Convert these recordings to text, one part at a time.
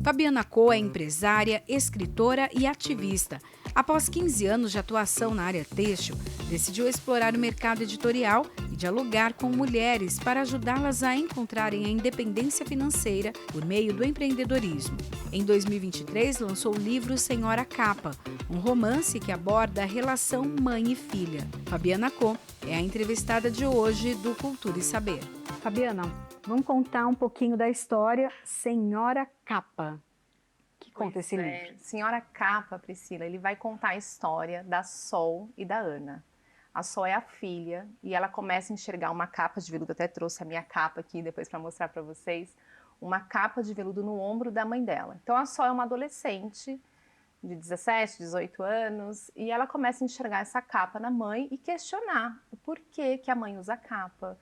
Fabiana Coe é empresária, escritora e ativista. Após 15 anos de atuação na área têxtil, decidiu explorar o mercado editorial e dialogar com mulheres para ajudá-las a encontrarem a independência financeira por meio do empreendedorismo. Em 2023, lançou o livro Senhora Capa, um romance que aborda a relação mãe e filha. Fabiana Coe é a entrevistada de hoje do Cultura e Saber. Fabiana, vamos contar um pouquinho da história Senhora Capa. Que conta esse livro? Senhora Capa, Priscila, ele vai contar a história da Sol e da Ana. A Sol é a filha e ela começa a enxergar uma capa de veludo, até trouxe a minha capa aqui depois para mostrar para vocês, uma capa de veludo no ombro da mãe dela. Então a Sol é uma adolescente de 17, 18 anos e ela começa a enxergar essa capa na mãe e questionar o porquê que a mãe usa capa.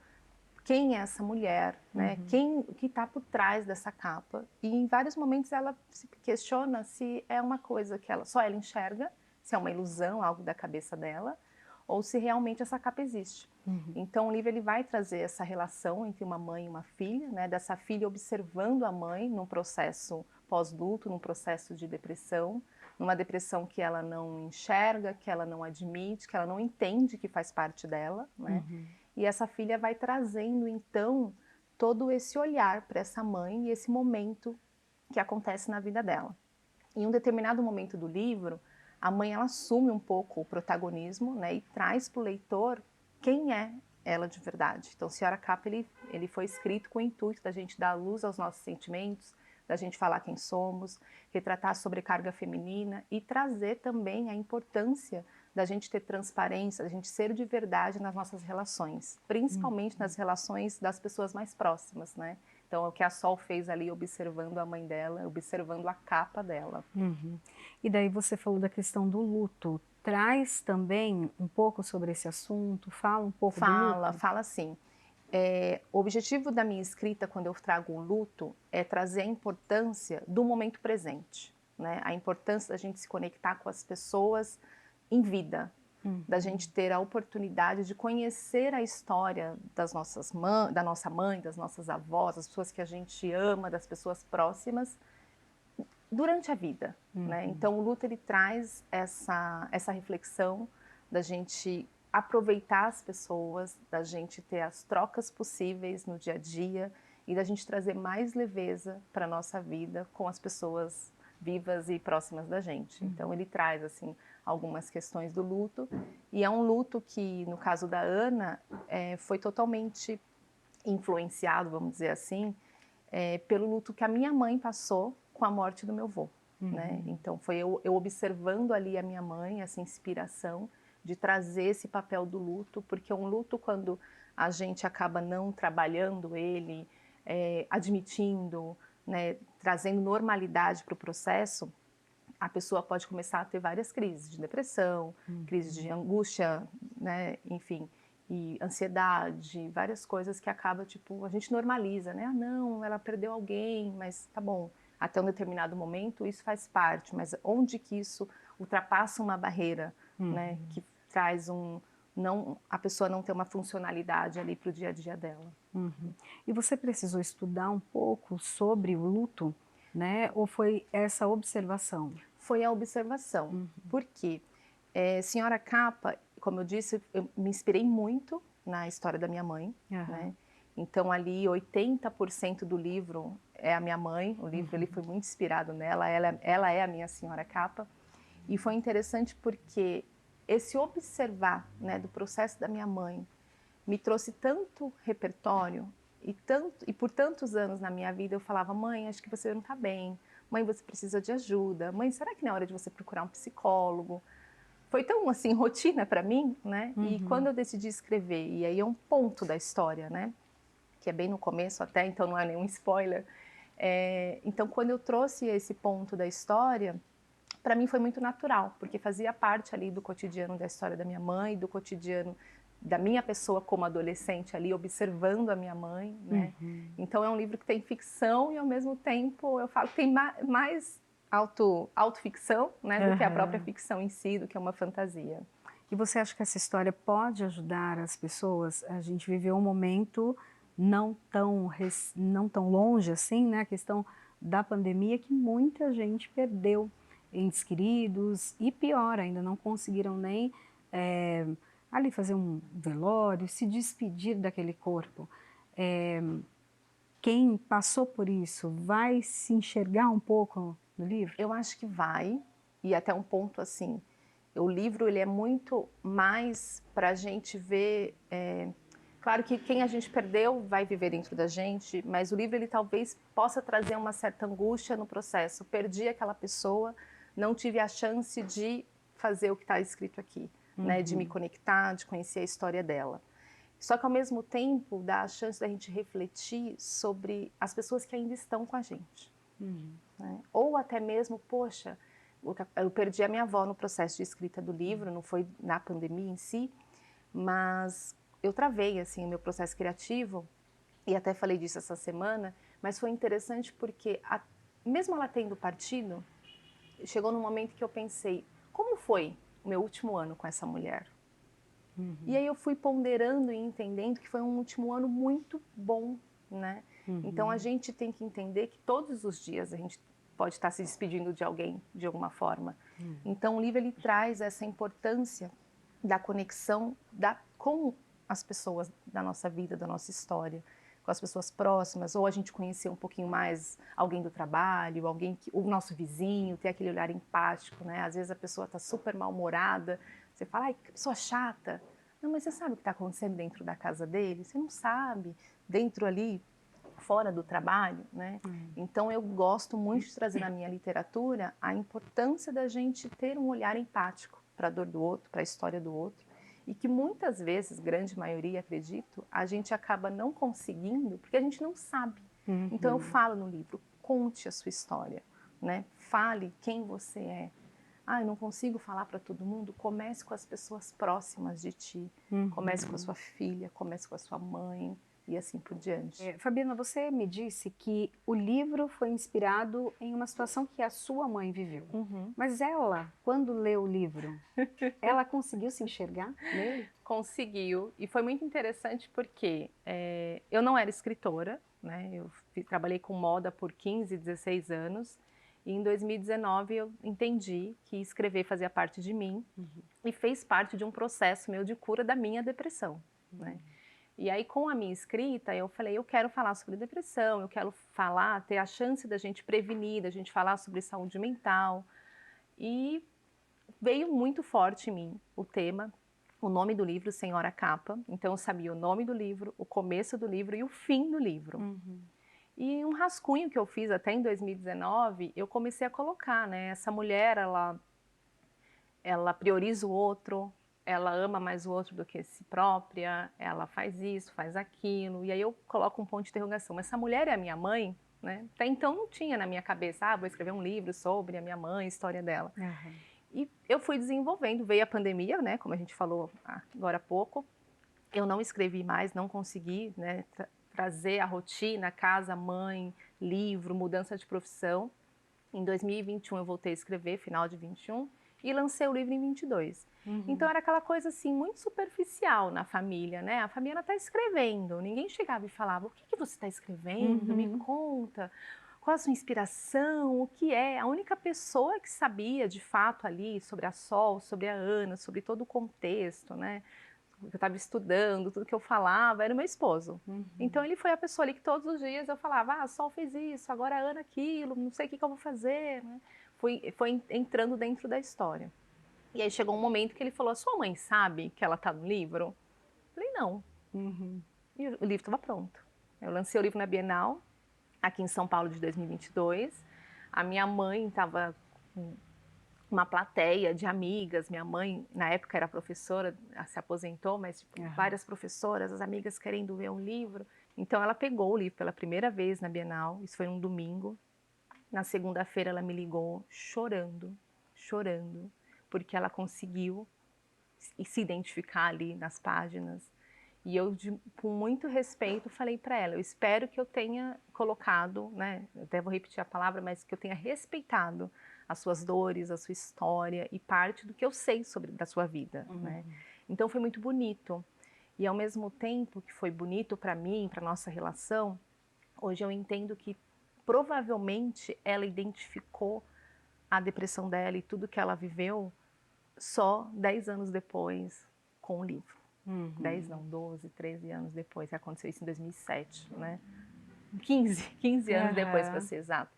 Quem é essa mulher, né? Quem que está por trás dessa capa? E em vários momentos ela se questiona se é uma coisa que só ela enxerga, se é uma ilusão, algo da cabeça dela, ou se realmente essa capa existe. Então o livro ele vai trazer essa relação entre uma mãe e uma filha, né? Dessa filha observando a mãe num processo pós-luto, num processo de depressão, numa depressão que ela não enxerga, que ela não admite, que ela não entende que faz parte dela, né? E essa filha vai trazendo, então, todo esse olhar para essa mãe e esse momento que acontece na vida dela. Em um determinado momento do livro, a mãe ela assume um pouco o protagonismo, né, e traz para o leitor quem é ela de verdade. Então, Senhora Capa, ele foi escrito com o intuito da gente dar luz aos nossos sentimentos, da gente falar quem somos, retratar a sobrecarga feminina e trazer também a importância da gente ter transparência, da gente ser de verdade nas nossas relações, principalmente nas relações das pessoas mais próximas, né? Então, é o que a Sol fez ali, observando a mãe dela, observando a capa dela. E daí você falou da questão do luto. Traz também um pouco sobre esse assunto? Fala um pouco do luto? Fala sim. O objetivo da minha escrita, quando eu trago o luto, é trazer a importância do momento presente, né? A importância da gente se conectar com as pessoas em vida, da gente ter a oportunidade de conhecer a história da nossa mãe, das nossas avós, das pessoas que a gente ama, das pessoas próximas, durante a vida, né? Então o luto ele traz essa reflexão da gente aproveitar as pessoas, da gente ter as trocas possíveis no dia a dia e da gente trazer mais leveza para a nossa vida com as pessoas vivas e próximas da gente. Então ele traz assim algumas questões do luto e é um luto que no caso da Ana foi totalmente influenciado, vamos dizer assim, pelo luto que a minha mãe passou com a morte do meu avô, né? Então foi eu observando ali a minha mãe, essa inspiração de trazer esse papel do luto, porque um luto quando a gente acaba não trabalhando ele, admitindo, né, trazendo normalidade para o processo, a pessoa pode começar a ter várias crises de depressão, crises de angústia, né, enfim, e ansiedade, várias coisas que acaba, tipo, a gente normaliza, né? Ah, não, ela perdeu alguém, mas tá bom, até um determinado momento isso faz parte, mas onde que isso ultrapassa uma barreira, né, que traz a pessoa não ter uma funcionalidade ali para o dia a dia dela. E você precisou estudar um pouco sobre o luto, né? Ou foi essa observação? Foi a observação. Por quê? Senhora Capa, como eu disse, eu me inspirei muito na história da minha mãe, né? Então ali 80% do livro é a minha mãe, o livro ele foi muito inspirado nela, ela é a minha Senhora Capa. E foi interessante porque esse observar, né, do processo da minha mãe me trouxe tanto repertório e por tantos anos na minha vida eu falava, mãe, acho que você não está bem, mãe, você precisa de ajuda, mãe, será que não é hora de você procurar um psicólogo? Foi tão assim, rotina para mim, né? E quando eu decidi escrever, e aí é um ponto da história, né? Que é bem no começo até, então não é nenhum spoiler. Então quando eu trouxe esse ponto da história, para mim foi muito natural, porque fazia parte ali do cotidiano da história da minha mãe, do cotidiano da minha pessoa como adolescente ali, observando a minha mãe, né? Então é um livro que tem ficção e ao mesmo tempo eu falo que tem mais autoficção, né, do que a própria ficção em si, do que uma fantasia. E você acha que essa história pode ajudar as pessoas? A gente viveu um momento não tão longe assim, né? A questão da pandemia que muita gente perdeu entes queridos e pior ainda, não conseguiram nem ali fazer um velório, se despedir daquele corpo. Quem passou por isso vai se enxergar um pouco no livro? Eu acho que vai, e até um ponto assim, o livro ele é muito mais para a gente ver, claro que quem a gente perdeu vai viver dentro da gente, mas o livro ele talvez possa trazer uma certa angústia no processo. Perdi aquela pessoa, não tive a chance de fazer o que está escrito aqui, né, de me conectar, de conhecer a história dela. Só que ao mesmo tempo dá a chance da gente refletir sobre as pessoas que ainda estão com a gente. Né? Ou até mesmo, poxa, eu perdi a minha avó no processo de escrita do livro, não foi na pandemia em si, mas eu travei assim o meu processo criativo e até falei disso essa semana, mas foi interessante porque mesmo ela tendo partido, chegou num momento que eu pensei, como foi o meu último ano com essa mulher? E aí eu fui ponderando e entendendo que foi um último ano muito bom, né? Então a gente tem que entender que todos os dias a gente pode estar se despedindo de alguém de alguma forma. Então o livro ele traz essa importância da conexão com as pessoas da nossa vida, da nossa história, com as pessoas próximas, ou a gente conhecer um pouquinho mais alguém do trabalho, o nosso vizinho, ter aquele olhar empático, né? Às vezes a pessoa está super mal-humorada, você fala, ai, que pessoa chata. Não, mas você sabe o que está acontecendo dentro da casa dele? Você não sabe, dentro ali, fora do trabalho, né? Então eu gosto muito de trazer na minha literatura a importância da gente ter um olhar empático para a dor do outro, para a história do outro, e que muitas vezes, grande maioria, acredito, a gente acaba não conseguindo porque a gente não sabe. Então eu falo no livro, conte a sua história, né? Fale quem você é. Ah, eu não consigo falar para todo mundo? Comece com as pessoas próximas de ti. Comece com a sua filha, comece com a sua mãe e assim por diante. Fabiana, você me disse que o livro foi inspirado em uma situação que a sua mãe viveu. Mas ela, quando leu o livro, ela conseguiu se enxergar nele? Conseguiu, e foi muito interessante porque eu não era escritora, né? Eu trabalhei com moda por 15, 16 anos, e em 2019 eu entendi que escrever fazia parte de mim e fez parte de um processo meu de cura da minha depressão, né? E aí com a minha escrita eu falei, eu quero falar sobre depressão, eu quero falar, ter a chance da gente prevenir, da gente falar sobre saúde mental, e veio muito forte em mim o tema, o nome do livro, Senhora Capa. Então eu sabia o nome do livro, o começo do livro e o fim do livro. E um rascunho que eu fiz até em 2019, eu comecei a colocar, né? Essa mulher, ela prioriza o outro, ela ama mais o outro do que si própria, ela faz isso, faz aquilo. E aí eu coloco um ponto de interrogação. Mas essa mulher é a minha mãe? Né? Até então não tinha na minha cabeça, vou escrever um livro sobre a minha mãe, a história dela. E eu fui desenvolvendo, veio a pandemia, né, como a gente falou agora há pouco, eu não escrevi mais, não consegui, né, trazer a rotina, casa, mãe, livro, mudança de profissão. Em 2021 eu voltei a escrever, final de 21, e lancei o livro em 22. Então era aquela coisa assim, muito superficial na família, né, a Fabiana está escrevendo, ninguém chegava e falava, o que você está escrevendo, me conta. Qual a sua inspiração, o que é? A única pessoa que sabia de fato ali sobre a Sol, sobre a Ana, sobre todo o contexto, né? Eu estava estudando, tudo que eu falava, era o meu esposo. Então ele foi a pessoa ali que todos os dias eu falava, a Sol fez isso, agora a Ana aquilo, não sei o que eu vou fazer, né? Foi entrando dentro da história. E aí chegou um momento que ele falou, sua mãe sabe que ela está no livro? Eu falei, não. E o livro estava pronto. Eu lancei o livro na Bienal, aqui em São Paulo de 2022. A minha mãe estava com uma plateia de amigas. Minha mãe, na época, era professora, se aposentou, mas tipo, várias professoras, as amigas querendo ver um livro. Então ela pegou o livro pela primeira vez na Bienal, isso foi um domingo. Na segunda-feira ela me ligou chorando, chorando, porque ela conseguiu se identificar ali nas páginas. E eu, com muito respeito, falei para ela, eu espero que eu tenha colocado, né, eu até vou repetir a palavra, mas que eu tenha respeitado as suas dores, a sua história e parte do que eu sei da sua vida, né? Então foi muito bonito. E ao mesmo tempo que foi bonito para mim, para nossa relação, hoje eu entendo que provavelmente ela identificou a depressão dela e tudo que ela viveu só 10 anos depois com o livro. 10 não, 12, 13 anos depois, que aconteceu isso em 2007, né? 15 anos depois, para ser exato.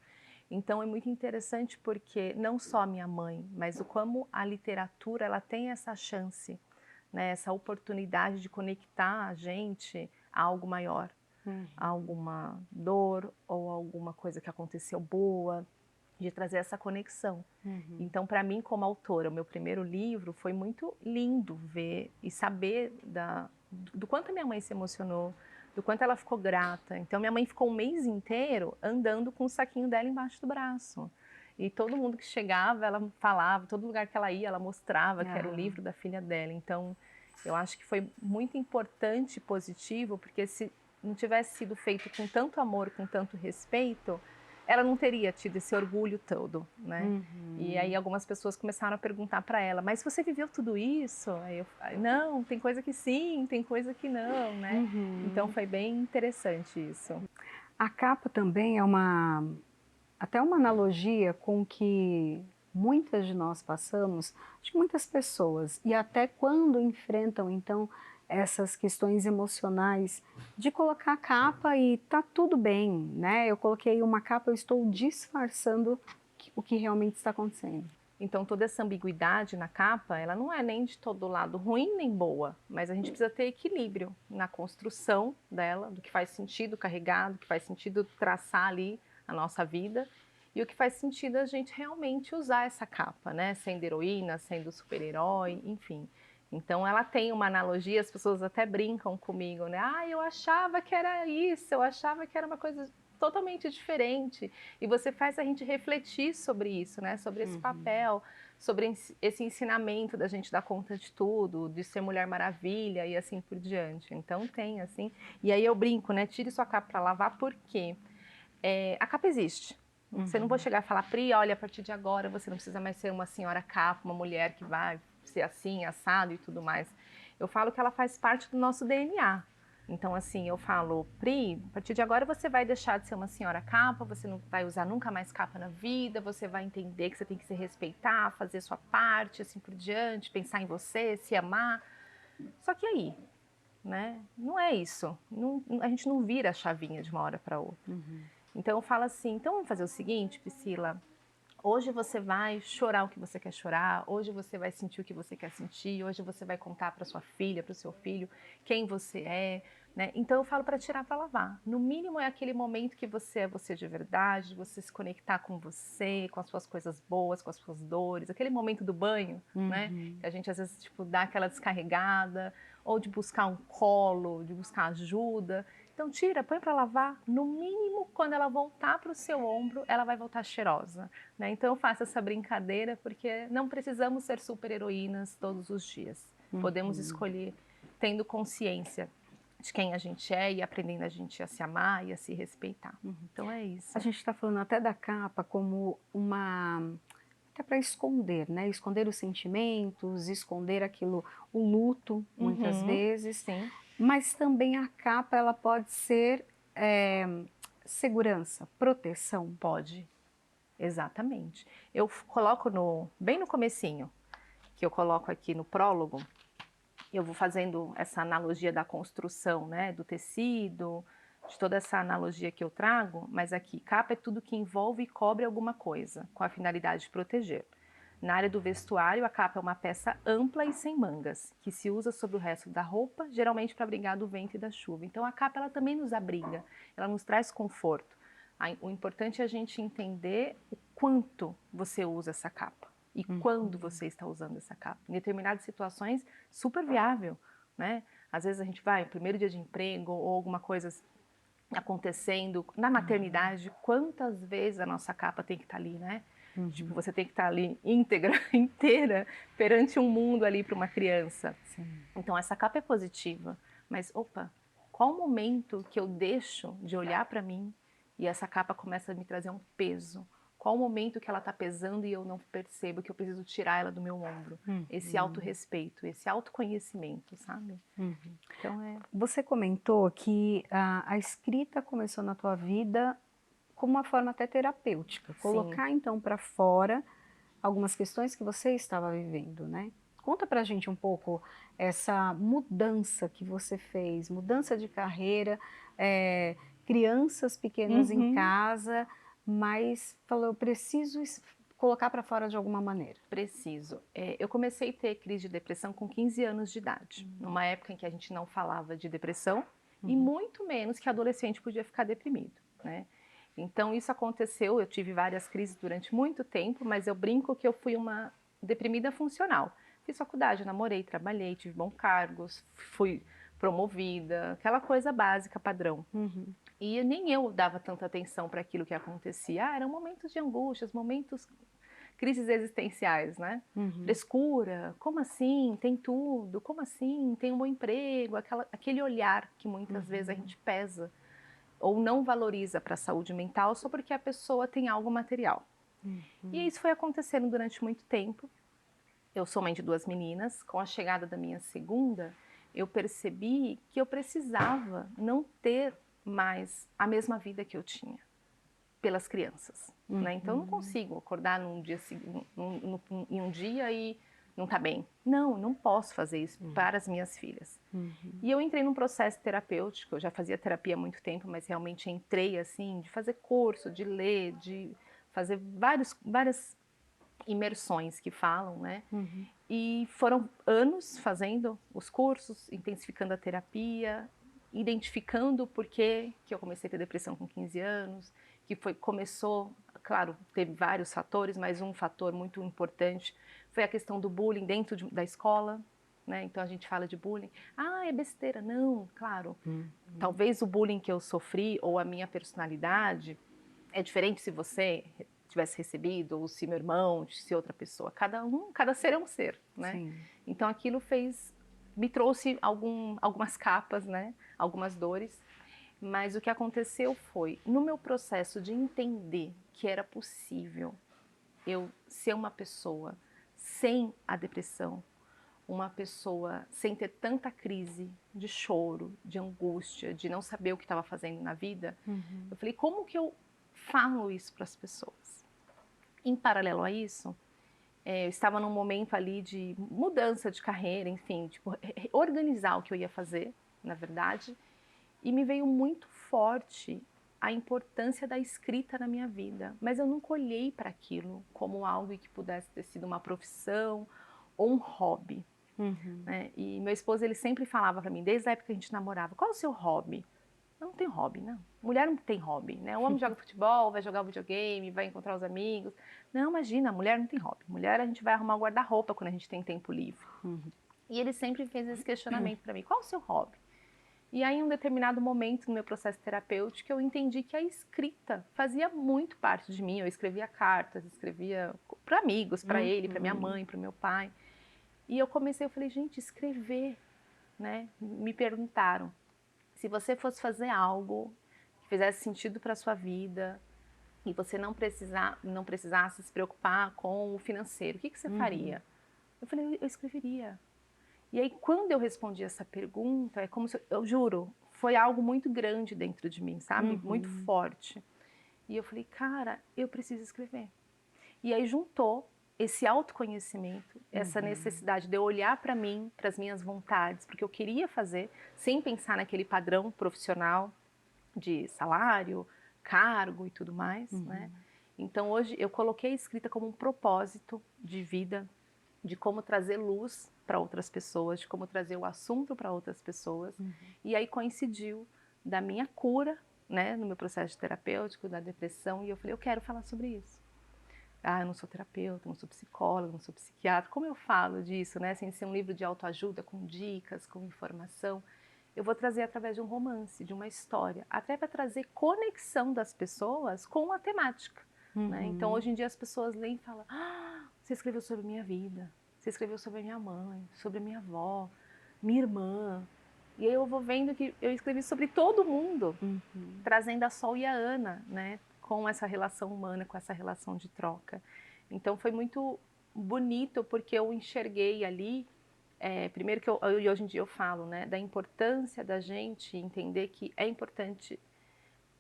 Então é muito interessante porque não só a minha mãe, mas o como a literatura ela tem essa chance, né, essa oportunidade de conectar a gente a algo maior, a alguma dor ou alguma coisa que aconteceu boa, de trazer essa conexão. Então, para mim, como autora, o meu primeiro livro foi muito lindo ver e saber do quanto a minha mãe se emocionou, do quanto ela ficou grata. Então, minha mãe ficou um mês inteiro andando com o saquinho dela embaixo do braço. E todo mundo que chegava, ela falava, todo lugar que ela ia, ela mostrava que era o livro da filha dela. Então, eu acho que foi muito importante e positivo, porque se não tivesse sido feito com tanto amor, com tanto respeito, ela não teria tido esse orgulho todo, né? E aí algumas pessoas começaram a perguntar para ela, mas você viveu tudo isso? Aí eu falei, não, tem coisa que sim, tem coisa que não, né? Então foi bem interessante isso. A capa também é até uma analogia com o que muitas de nós passamos, acho que muitas pessoas, e até quando enfrentam então essas questões emocionais de colocar a capa e tá tudo bem, né? Eu coloquei uma capa, eu estou disfarçando o que realmente está acontecendo. Então toda essa ambiguidade na capa, ela não é nem de todo lado ruim nem boa, mas a gente precisa ter equilíbrio na construção dela, do que faz sentido carregar, do que faz sentido traçar ali a nossa vida, e o que faz sentido a gente realmente usar essa capa, né? Sendo heroína, sendo super-herói, enfim. Então ela tem uma analogia, as pessoas até brincam comigo, né? Ah, eu achava que era isso, eu achava que era uma coisa totalmente diferente. E você faz a gente refletir sobre isso, né? Sobre esse papel, sobre esse ensinamento da gente dar conta de tudo, de ser Mulher Maravilha e assim por diante. Então tem assim. E aí eu brinco, né? Tire sua capa para lavar, porque a capa existe. Você não vai chegar e falar, Pri, olha, a partir de agora você não precisa mais ser uma senhora capa, uma mulher que vai ser assim, assado e tudo mais. Eu falo que ela faz parte do nosso DNA. Então, assim, eu falo, Pri, a partir de agora você vai deixar de ser uma senhora capa, você não vai usar nunca mais capa na vida, você vai entender que você tem que se respeitar, fazer sua parte, assim por diante, pensar em você, se amar. Só que aí, né? Não é isso. A gente não vira a chavinha de uma hora para outra. Então eu falo assim, então vamos fazer o seguinte, Priscila, hoje você vai chorar o que você quer chorar, hoje você vai sentir o que você quer sentir, hoje você vai contar para sua filha, para o seu filho, quem você é, né? Então eu falo para tirar para lavar. No mínimo é aquele momento que você é você de verdade, você se conectar com você, com as suas coisas boas, com as suas dores, aquele momento do banho, né? Que a gente às vezes tipo dá aquela descarregada, ou de buscar um colo, de buscar ajuda. Então tira, põe para lavar, no mínimo quando ela voltar para o seu ombro, ela vai voltar cheirosa, né? Então eu faço essa brincadeira porque não precisamos ser super heroínas todos os dias. Podemos escolher tendo consciência de quem a gente é e aprendendo a gente a se amar e a se respeitar. Então é isso. A gente está falando até da capa como até para esconder, né? Esconder os sentimentos, esconder aquilo, o luto, muitas vezes. Sim. Mas também a capa, ela pode ser segurança, proteção. Pode, exatamente. Eu coloco bem no comecinho, que eu coloco aqui no prólogo, eu vou fazendo essa analogia da construção, né, do tecido, de toda essa analogia que eu trago, mas aqui, capa é tudo que envolve e cobre alguma coisa, com a finalidade de proteger. Na área do vestuário, a capa é uma peça ampla e sem mangas, que se usa sobre o resto da roupa, geralmente para abrigar do vento e da chuva. Então a capa ela também nos abriga, ela nos traz conforto. O importante é a gente entender o quanto você usa essa capa e quando você está usando essa capa. Em determinadas situações, super viável, né? Às vezes a gente vai, primeiro dia de emprego ou alguma coisa acontecendo, na maternidade, quantas vezes a nossa capa tem que estar ali, né? Tipo, você tem que estar ali íntegra, inteira, perante um mundo ali para uma criança. Sim. Então essa capa é positiva, mas opa, qual o momento que eu deixo de olhar para mim e essa capa começa a me trazer um peso? Qual o momento que ela está pesando e eu não percebo que eu preciso tirar ela do meu ombro? Esse autorrespeito, esse autoconhecimento, sabe? Então Você comentou que a escrita começou na tua vida como uma forma até terapêutica, colocar então para fora algumas questões que você estava vivendo, né? Conta pra gente um pouco essa mudança que você fez, mudança de carreira, crianças pequenas em casa, mas falou, eu preciso colocar para fora de alguma maneira. Preciso. Eu comecei a ter crise de depressão com 15 anos de idade, numa época em que a gente não falava de depressão e muito menos que adolescente podia ficar deprimido, né? Então isso aconteceu, eu tive várias crises durante muito tempo, mas eu brinco que eu fui uma deprimida funcional. Fiz faculdade, namorei, trabalhei, tive bons cargos, fui promovida, aquela coisa básica, padrão. E nem eu dava tanta atenção para aquilo que acontecia. Eram momentos de angústias, momentos, crises existenciais, né? Frescura, como assim? Tem tudo, como assim? Tem um bom emprego, aquele olhar que muitas vezes a gente pesa ou não valoriza para a saúde mental só porque a pessoa tem algo material. E isso foi acontecendo durante muito tempo. Eu sou mãe de 2 meninas. Com a chegada da minha segunda, eu percebi que eu precisava não ter mais a mesma vida que eu tinha pelas crianças, né? Então eu não consigo acordar em um dia e não tá bem. Não posso fazer isso para as minhas filhas. E eu entrei num processo terapêutico. Eu já fazia terapia há muito tempo, mas realmente entrei assim, de fazer curso, de ler, de fazer várias imersões que falam, né? E foram anos fazendo os cursos, intensificando a terapia, identificando o porquê que eu comecei a ter depressão com 15 anos, que começou, claro, teve vários fatores, mas um fator muito importante foi a questão do bullying dentro da escola, né? Então a gente fala de bullying, é besteira, não, claro. Talvez o bullying que eu sofri ou a minha personalidade é diferente se você tivesse recebido, ou se meu irmão, se outra pessoa. Cada ser é um ser, né? Sim. Então aquilo me trouxe algumas capas, né? Algumas dores. Mas o que aconteceu foi, no meu processo de entender que era possível eu ser uma pessoa sem a depressão, uma pessoa sem ter tanta crise de choro, de angústia, de não saber o que estava fazendo na vida, eu falei, como que eu falo isso para as pessoas? Em paralelo a isso, eu estava num momento ali de mudança de carreira, enfim, tipo, organizar o que eu ia fazer, na verdade, e me veio muito forte a importância da escrita na minha vida, mas eu nunca olhei para aquilo como algo que pudesse ter sido uma profissão ou um hobby. Né? E meu esposo, ele sempre falava para mim, desde a época que a gente namorava, qual é o seu hobby? Eu não tenho hobby, não. Mulher não tem hobby, né? O homem joga futebol, vai jogar videogame, vai encontrar os amigos. Não, imagina, a mulher não tem hobby. Mulher, a gente vai arrumar o guarda-roupa quando a gente tem tempo livre. E ele sempre fez esse questionamento para mim, qual é o seu hobby? E aí, em um determinado momento no meu processo terapêutico, eu entendi que a escrita fazia muito parte de mim. Eu escrevia cartas, escrevia para amigos, para ele, para minha mãe, para o meu pai. E eu falei, gente, escrever, né? Me perguntaram, se você fosse fazer algo que fizesse sentido para a sua vida e você não precisasse se preocupar com o financeiro, o que você faria? Eu falei, eu escreveria. E aí, quando eu respondi essa pergunta, é como se, eu juro, foi algo muito grande dentro de mim, sabe? Muito forte. E eu falei, cara, eu preciso escrever. E aí juntou esse autoconhecimento, essa necessidade de eu olhar para mim, para as minhas vontades, porque eu queria fazer, sem pensar naquele padrão profissional de salário, cargo e tudo mais, né? Então hoje eu coloquei a escrita como um propósito de vida, de como trazer luz para outras pessoas, de como trazer o assunto para outras pessoas. E aí coincidiu da minha cura, né, no meu processo terapêutico, da depressão, e eu falei, eu quero falar sobre isso. Eu não sou terapeuta, não sou psicóloga, não sou psiquiatra. Como eu falo disso, né? Sem ser um livro de autoajuda, com dicas, com informação, eu vou trazer através de um romance, de uma história, até para trazer conexão das pessoas com a temática. Né? Então, hoje em dia, as pessoas leem e falam, você escreveu sobre minha vida, você escreveu sobre a minha mãe, sobre a minha avó, minha irmã. E aí eu vou vendo que eu escrevi sobre todo mundo, trazendo a Sol e a Ana, né? Com essa relação humana, com essa relação de troca. Então foi muito bonito porque eu enxerguei ali, primeiro que e hoje em dia eu falo, né, da importância da gente entender que é importante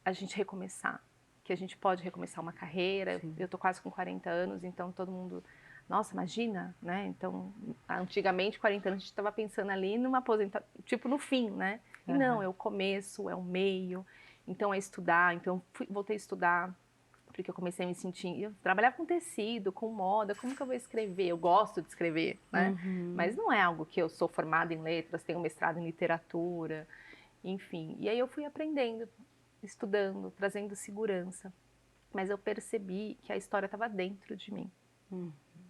a gente recomeçar, que a gente pode recomeçar uma carreira. Sim. Eu tô quase com 40 anos, então todo mundo, nossa, imagina, né? Então, antigamente, 40 anos, a gente estava pensando ali numa aposentadoria, tipo no fim, né? E não, é o começo, é o meio, então é estudar. Então, voltei a estudar, porque eu comecei a me sentir... Eu trabalhava com tecido, com moda, como que eu vou escrever? Eu gosto de escrever, né? Mas não é algo que eu sou formada em letras, tenho mestrado em literatura, enfim. E aí eu fui aprendendo, estudando, trazendo segurança. Mas eu percebi que a história estava dentro de mim.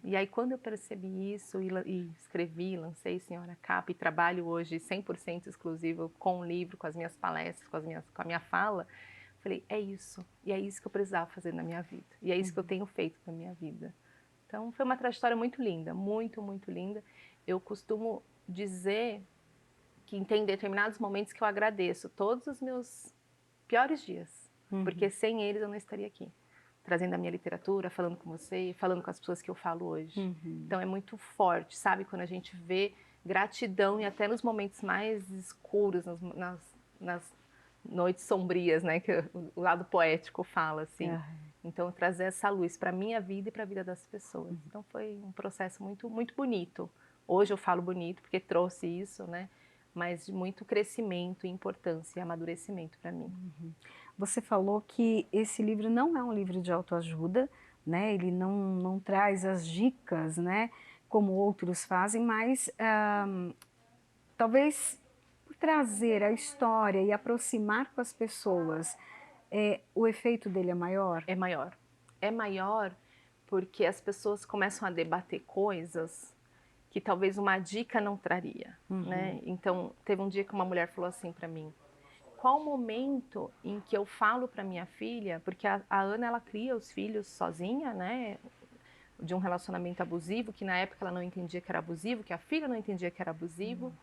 E aí quando eu percebi isso e escrevi, lancei Senhora Capa e trabalho hoje 100% exclusivo com o livro, com as minhas palestras, com a minha fala, falei, é isso. E é isso que eu precisava fazer na minha vida. E é isso que eu tenho feito na minha vida. Então foi uma trajetória muito linda, muito, muito linda. Eu costumo dizer que tem determinados momentos que eu agradeço todos os meus piores dias, porque sem eles eu não estaria aqui, trazendo a minha literatura, falando com você, falando com as pessoas que eu falo hoje. Então é muito forte, sabe? Quando a gente vê gratidão e até nos momentos mais escuros, nas noites sombrias, né? Que o lado poético fala, assim. Então trazer essa luz para minha vida e para a vida das pessoas. Então foi um processo muito, muito bonito. Hoje eu falo bonito porque trouxe isso, né? Mas de muito crescimento, importância e amadurecimento para mim. Você falou que esse livro não é um livro de autoajuda, né? Ele não traz as dicas, né? Como outros fazem, mas talvez por trazer a história e aproximar com as pessoas, o efeito dele é maior? É maior. É maior porque as pessoas começam a debater coisas que talvez uma dica não traria, né? Então, teve um dia que uma mulher falou assim para mim, qual o momento em que eu falo para minha filha, porque a Ana, ela cria os filhos sozinha, né? De um relacionamento abusivo, que na época ela não entendia que era abusivo, que a filha não entendia que era abusivo.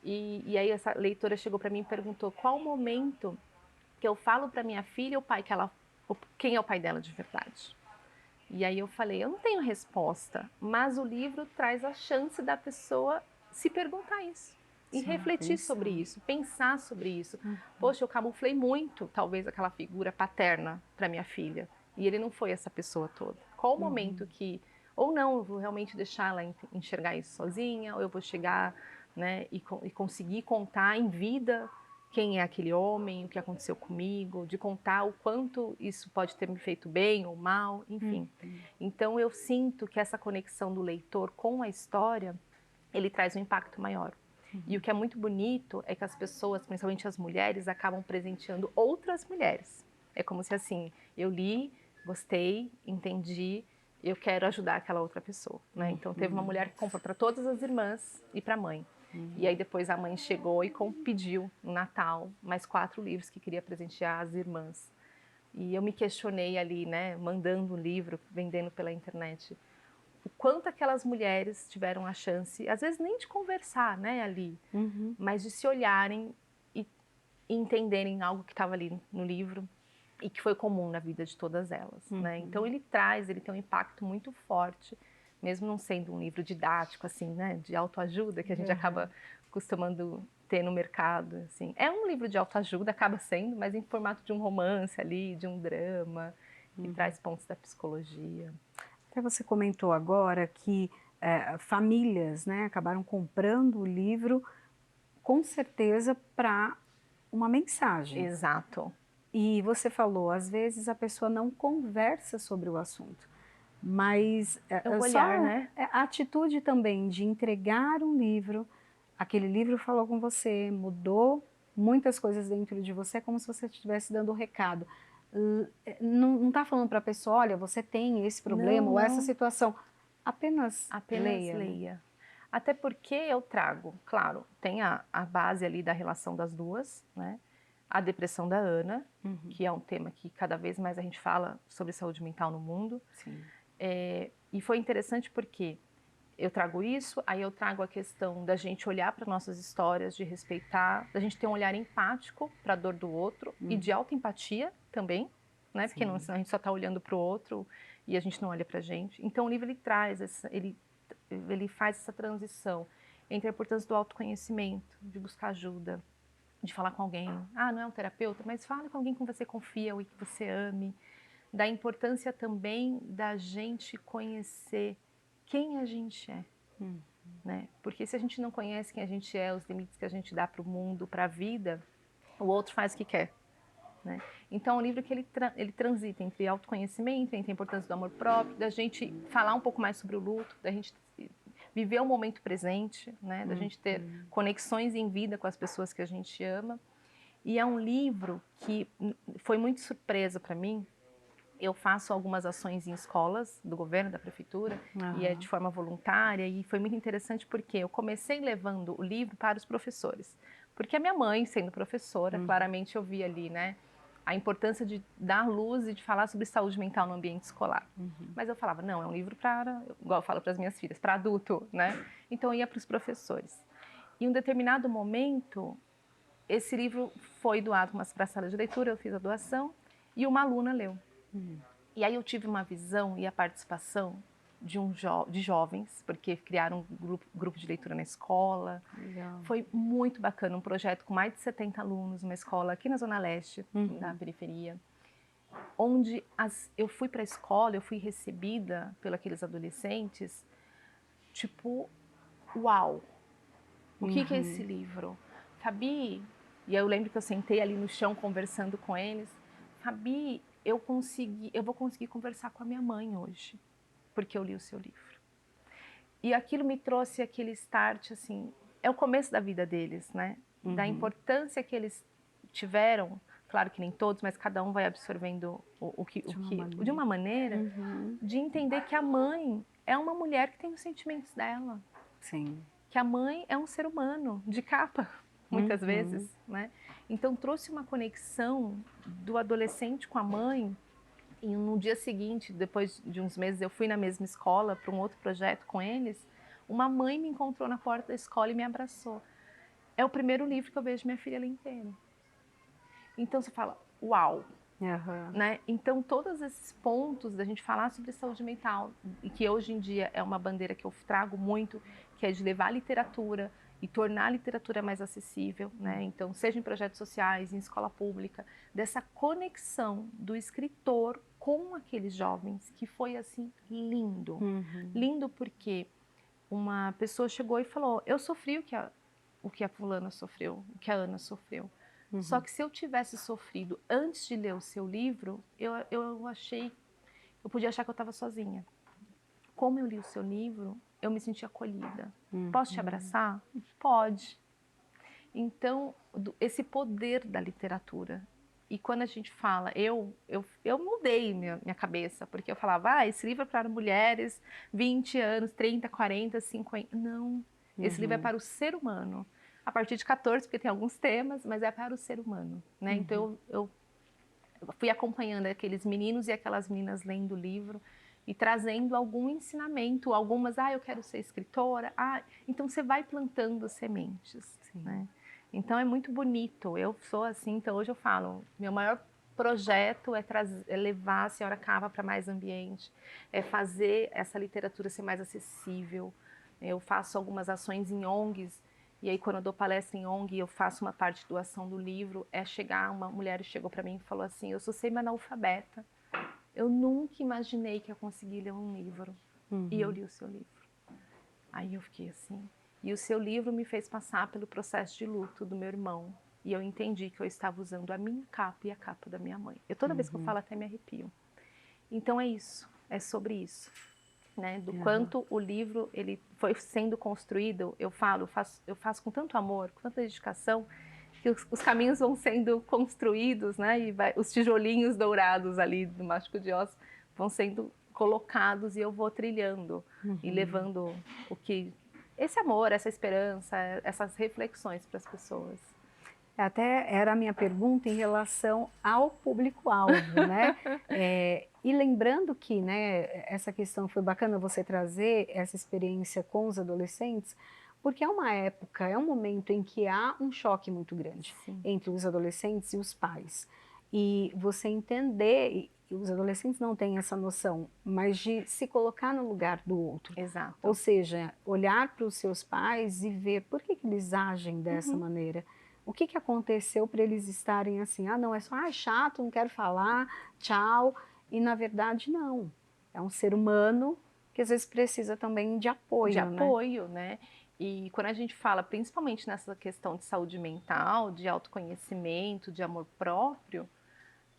E aí essa leitora chegou para mim e perguntou, qual o momento que eu falo para minha filha o pai quem é o pai dela de verdade? E aí eu falei, eu não tenho resposta, mas o livro traz a chance da pessoa se perguntar isso. E refletir sobre isso, pensar sobre isso. Poxa, eu camuflei muito, talvez, aquela figura paterna para minha filha. E ele não foi essa pessoa toda. Qual o momento que... Ou não, eu vou realmente deixar ela enxergar isso sozinha, ou eu vou chegar, né, e conseguir contar em vida quem é aquele homem, o que aconteceu comigo, de contar o quanto isso pode ter me feito bem ou mal, enfim. Então eu sinto que essa conexão do leitor com a história, ele traz um impacto maior. E o que é muito bonito é que as pessoas, principalmente as mulheres, acabam presenteando outras mulheres. É como se assim, eu li, gostei, entendi, eu quero ajudar aquela outra pessoa, né? Então teve uma mulher que comprou para todas as irmãs e para a mãe. E aí depois a mãe chegou e pediu no Natal mais 4 livros que queria presentear as irmãs. E eu me questionei ali, né, mandando um livro, vendendo pela internet, o quanto aquelas mulheres tiveram a chance, às vezes nem de conversar, né, ali, mas de se olharem e entenderem algo que estava ali no livro e que foi comum na vida de todas elas, né? Então ele tem um impacto muito forte, mesmo não sendo um livro didático, assim, né, de autoajuda, que a gente acaba costumando ter no mercado, assim. É um livro de autoajuda, acaba sendo, mas em formato de um romance ali, de um drama, que traz pontos da psicologia. Até você comentou agora que famílias, né, acabaram comprando o livro, com certeza para uma mensagem. Exato. E você falou, às vezes a pessoa não conversa sobre o assunto, mas o olhar, né? A atitude também de entregar um livro, aquele livro falou com você, mudou muitas coisas dentro de você, é como se você estivesse dando um recado. Não está falando para a pessoa, olha, você tem esse problema ou essa situação, apenas leia. Leia. Até porque eu trago, claro, tem a base ali da relação das duas, né? A depressão da Ana, que é um tema que cada vez mais a gente fala sobre saúde mental no mundo. Sim. E foi interessante porque eu trago isso, aí eu trago a questão da gente olhar para nossas histórias, de respeitar, da gente ter um olhar empático para a dor do outro e de autoempatia também, né? Porque não, senão a gente só está olhando para o outro e a gente não olha para a gente. Então o livro ele traz, ele faz essa transição entre a importância do autoconhecimento, de buscar ajuda, de falar com alguém. Ah, não é um terapeuta, mas fale com alguém que você confia ou que você ame. Da importância também da gente conhecer quem a gente é. Né? Porque se a gente não conhece quem a gente é, os limites que a gente dá para o mundo, para a vida, o outro faz o que quer. Né? Então, é um livro que ele transita entre autoconhecimento, entre a importância do amor próprio, da gente falar um pouco mais sobre o luto, da gente viver o momento presente, né? Da gente ter conexões em vida com as pessoas que a gente ama. E é um livro que foi muito surpresa para mim. Eu faço algumas ações em escolas do governo, da prefeitura, e é de forma voluntária, e foi muito interessante porque eu comecei levando o livro para os professores. Porque a minha mãe, sendo professora, claramente eu vi ali, né, a importância de dar luz e de falar sobre saúde mental no ambiente escolar. Mas eu falava, não, é um livro para, igual eu falo para as minhas filhas, para adulto, né? Então eu ia para os professores. Em um determinado momento, esse livro foi doado para a sala de leitura, eu fiz a doação, e uma aluna leu. E aí eu tive uma visão e a participação de jovens, porque criaram um grupo de leitura na escola. Legal. Foi muito bacana, um projeto com mais de 70 alunos, uma escola aqui na Zona Leste, da periferia, onde eu fui para a escola, eu fui recebida por aqueles adolescentes, tipo, uau, o que é esse livro? Fabi, e eu lembro que eu sentei ali no chão conversando com eles, Fabi, eu vou conseguir conversar com a minha mãe hoje, porque eu li o seu livro. E aquilo me trouxe aquele start, assim, é o começo da vida deles, né? Da importância que eles tiveram, claro que nem todos, mas cada um vai absorvendo de uma maneira, de entender que a mãe é uma mulher que tem os sentimentos dela. Sim. Que a mãe é um ser humano, de capa, muitas vezes, né? Então trouxe uma conexão do adolescente com a mãe, e no dia seguinte, depois de uns meses, eu fui na mesma escola para um outro projeto com eles, uma mãe me encontrou na porta da escola e me abraçou. É o primeiro livro que eu vejo minha filha ler inteiro. Então você fala, uau! Né? Então todos esses pontos da gente falar sobre saúde mental, e que hoje em dia é uma bandeira que eu trago muito, que é de levar a literatura e tornar a literatura mais acessível, né? Então seja em projetos sociais, em escola pública, dessa conexão do escritor com aqueles jovens, que foi assim lindo. Lindo porque uma pessoa chegou e falou, eu sofri o que a fulana sofreu, o que a Ana sofreu. Só que se eu tivesse sofrido antes de ler o seu livro, eu podia achar que eu estava sozinha. Como eu li o seu livro, eu me senti acolhida. Posso te abraçar? Pode. Então, esse poder da literatura. E quando a gente fala, eu mudei minha cabeça, porque eu falava, esse livro é para mulheres, 20 anos, 30, 40, 50. Não, esse livro é para o ser humano. A partir de 14, porque tem alguns temas, mas é para o ser humano, né? Então eu fui acompanhando aqueles meninos e aquelas meninas lendo o livro e trazendo algum ensinamento, algumas, eu quero ser escritora, então você vai plantando sementes, né? Então é muito bonito, eu sou assim, então hoje eu falo, meu maior projeto é levar a Senhora Cava para mais ambiente, é fazer essa literatura ser mais acessível. Eu faço algumas ações em ONGs, e aí quando eu dou palestra em ONG, eu faço uma parte de doação do livro, uma mulher chegou para mim e falou assim, eu sou semi-analfabeta, eu nunca imaginei que eu conseguia ler um livro, e eu li o seu livro. Aí eu fiquei assim, e o seu livro me fez passar pelo processo de luto do meu irmão, e eu entendi que eu estava usando a minha capa e a capa da minha mãe. Toda vez que eu falo até me arrepio. Então é isso, é sobre isso. Né, do quanto o livro ele foi sendo construído, eu faço com tanto amor, com tanta dedicação, que os caminhos vão sendo construídos, né, e os tijolinhos dourados ali do Mágico de Oz vão sendo colocados e eu vou trilhando e levando esse amor, essa esperança, essas reflexões para as pessoas. Até era a minha pergunta em relação ao público-alvo, né? E lembrando que, né, essa questão foi bacana você trazer essa experiência com os adolescentes, porque é uma época, é um momento em que há um choque muito grande entre os adolescentes e os pais. E você entender, e os adolescentes não têm essa noção, mas de se colocar no lugar do outro. Exato. Ou seja, olhar para os seus pais e ver por que eles agem dessa maneira. O que aconteceu para eles estarem assim, ah, não, é só chato, não quero falar, tchau. E na verdade não, é um ser humano que às vezes precisa também de De apoio, né? apoio, né? E quando a gente fala, principalmente nessa questão de saúde mental, de autoconhecimento, de amor próprio,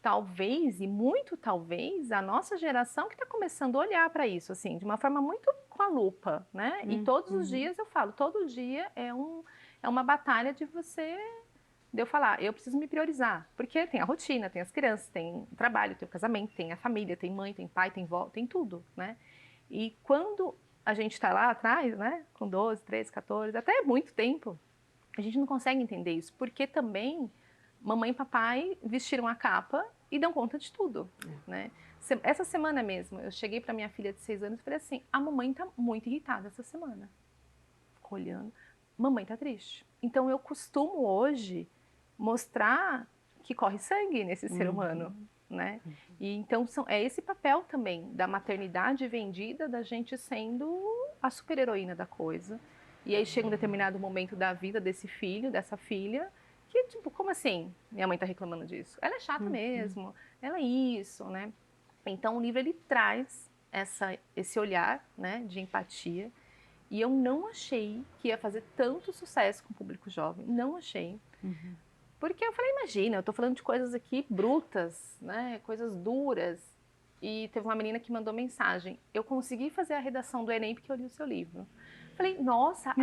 talvez, e muito talvez, a nossa geração que está começando a olhar para isso, assim, de uma forma muito com a lupa, né? E todos os dias eu falo, todo dia é uma batalha de você, de eu falar, eu preciso me priorizar, porque tem a rotina, tem as crianças, tem o trabalho, tem o casamento, tem a família, tem mãe, tem pai, tem vó, tem tudo, né? E quando a gente está lá atrás, né, com 12, 13, 14, até muito tempo, a gente não consegue entender isso, porque também mamãe e papai vestiram a capa e dão conta de tudo, né? Essa semana mesmo, eu cheguei para minha filha de 6 anos e falei assim, a mamãe está muito irritada essa semana. Ficou olhando, mamãe está triste. Então eu costumo hoje mostrar que corre sangue nesse ser humano, né? E então é esse papel também da maternidade vendida, da gente sendo a super-heroína da coisa. E aí chega um determinado momento da vida desse filho, dessa filha, que tipo, como assim? Minha mãe tá reclamando disso. Ela é chata mesmo, ela é isso, né? Então o livro ele traz esse olhar, né, de empatia. E eu não achei que ia fazer tanto sucesso com o público jovem, não achei. Porque eu falei, imagina, eu tô falando de coisas aqui brutas, né, coisas duras. E teve uma menina que mandou mensagem, eu consegui fazer a redação do Enem porque eu li o seu livro. Falei, nossa,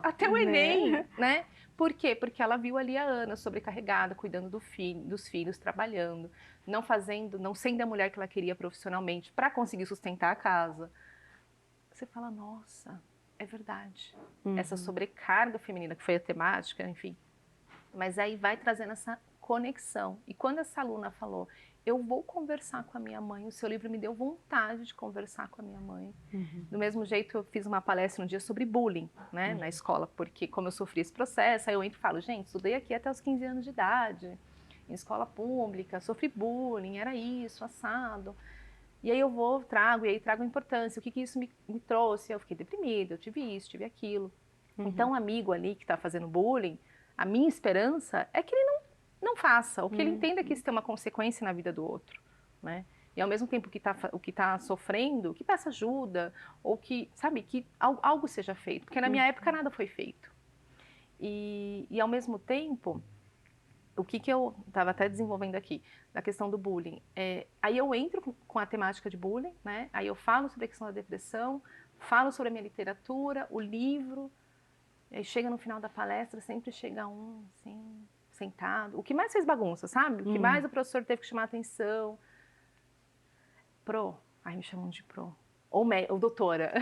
até o Enem, né? Por quê? Porque ela viu ali a Ana sobrecarregada, cuidando dos filhos, trabalhando, não sendo a mulher que ela queria profissionalmente para conseguir sustentar a casa. Você fala, nossa, é verdade. Essa sobrecarga feminina, que foi a temática, enfim. Mas aí vai trazendo essa conexão. E quando essa aluna falou, eu vou conversar com a minha mãe, o seu livro me deu vontade de conversar com a minha mãe. Do mesmo jeito, eu fiz uma palestra um dia sobre bullying, né, na escola, porque como eu sofri esse processo, aí eu entro e falo, gente, estudei aqui até os 15 anos de idade, em escola pública, sofri bullying, era isso, assado. E aí eu trago a importância, o que isso me trouxe. Eu fiquei deprimida, eu tive isso, tive aquilo. Então, o amigo ali que está fazendo bullying, a minha esperança é que ele não faça, ou que ele entenda que isso tem uma consequência na vida do outro, né? E ao mesmo tempo que o que tá sofrendo, que peça ajuda, ou que, sabe, que algo seja feito. Porque na minha época nada foi feito. E ao mesmo tempo, o que eu estava até desenvolvendo aqui, da questão do bullying. Aí eu entro com a temática de bullying, né? Aí eu falo sobre a questão da depressão, falo sobre a minha literatura, o livro. Aí chega no final da palestra, sempre chega um, assim, sentado. O que mais fez bagunça, sabe? O que mais o professor teve que chamar atenção. Pro. Ai, me chamam de pro. Ou doutora.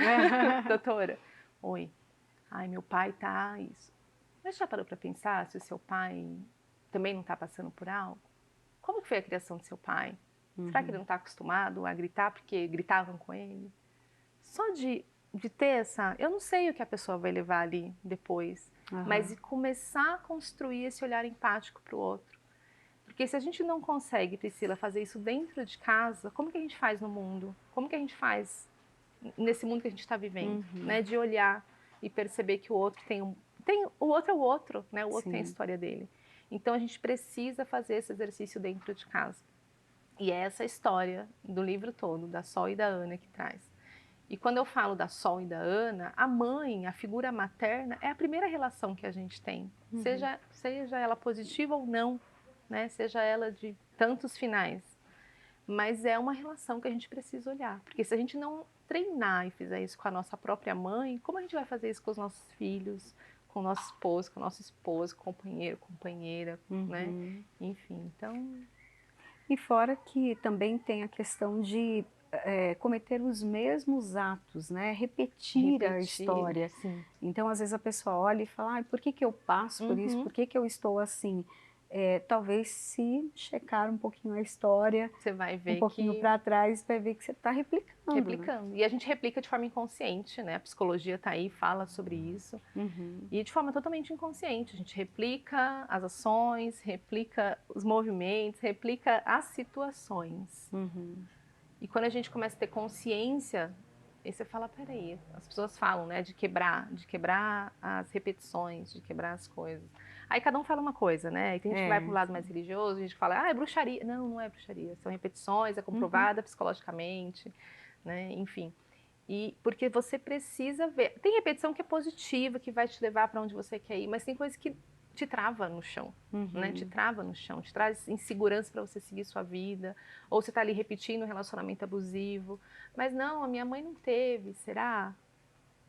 Doutora. Oi. Ai, meu pai tá isso. Mas já parou para pensar se o seu pai também não está passando por algo? Como que foi a criação do seu pai? Será que ele não está acostumado a gritar porque gritavam com ele? Só de ter essa... Eu não sei o que a pessoa vai levar ali depois, mas de começar a construir esse olhar empático para o outro. Porque se a gente não consegue, Priscila, fazer isso dentro de casa, como que a gente faz no mundo? Como que a gente faz nesse mundo que a gente está vivendo? Né? De olhar e perceber que o outro o outro é o outro, né? O outro tem a história dele. Então a gente precisa fazer esse exercício dentro de casa. E é essa história do livro todo, da Sol e da Ana, que traz. E quando eu falo da Sol e da Ana, a mãe, a figura materna, é a primeira relação que a gente tem. Seja ela positiva ou não, né? Seja ela de tantos finais. Mas é uma relação que a gente precisa olhar. Porque se a gente não treinar e fizer isso com a nossa própria mãe, como a gente vai fazer isso com os nossos filhos, com o nosso esposo, companheiro, companheira, né? Enfim, então... E fora que também tem a questão de cometer os mesmos atos, né? Repetir a história. Sim. Então, às vezes a pessoa olha e fala, por que eu passo por isso? Por que eu estou assim? Talvez se checar um pouquinho a história, você vai ver um pouquinho para trás, vai ver que você está replicando. Replicando. Né? E a gente replica de forma inconsciente, né? A psicologia está aí, fala sobre isso. E de forma totalmente inconsciente. A gente replica as ações, replica os movimentos, replica as situações. E quando a gente começa a ter consciência E você fala, peraí, as pessoas falam, né, de quebrar as repetições, de quebrar as coisas. Aí cada um fala uma coisa, né? E tem gente que vai pro lado mais religioso, gente que fala, ah, é bruxaria. Não, não é bruxaria, são repetições, é comprovada psicologicamente, né? Enfim. E porque você precisa ver. Tem repetição que é positiva, que vai te levar para onde você quer ir, mas tem coisa que te trava no chão, né? Te trava no chão, te traz insegurança para você seguir sua vida, ou você tá ali repetindo um relacionamento abusivo. Mas não, a minha mãe não teve, será?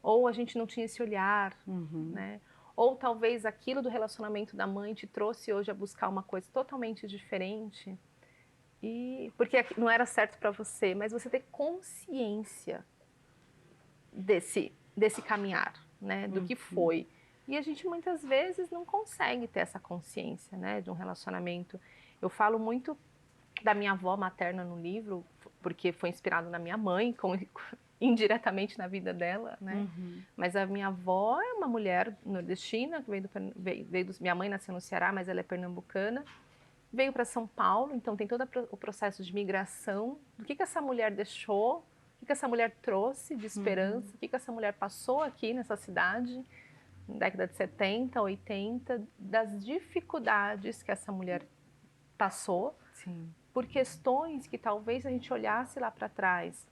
Ou a gente não tinha esse olhar, né? Ou talvez aquilo do relacionamento da mãe te trouxe hoje a buscar uma coisa totalmente diferente. E porque não era certo para você, mas você ter consciência desse caminhar, né, do que foi. E a gente muitas vezes não consegue ter essa consciência, né, de um relacionamento. Eu falo muito da minha avó materna no livro, porque foi inspirado na minha mãe, como, indiretamente na vida dela, né? Mas a minha avó é uma mulher nordestina, que minha mãe nasceu no Ceará, mas ela é pernambucana, veio para São Paulo, então tem todo o processo de migração, do que essa mulher deixou, o que essa mulher trouxe de esperança, o que essa mulher passou aqui nessa cidade, na década de 70, 80, das dificuldades que essa mulher passou, por questões que talvez a gente olhasse lá para trás,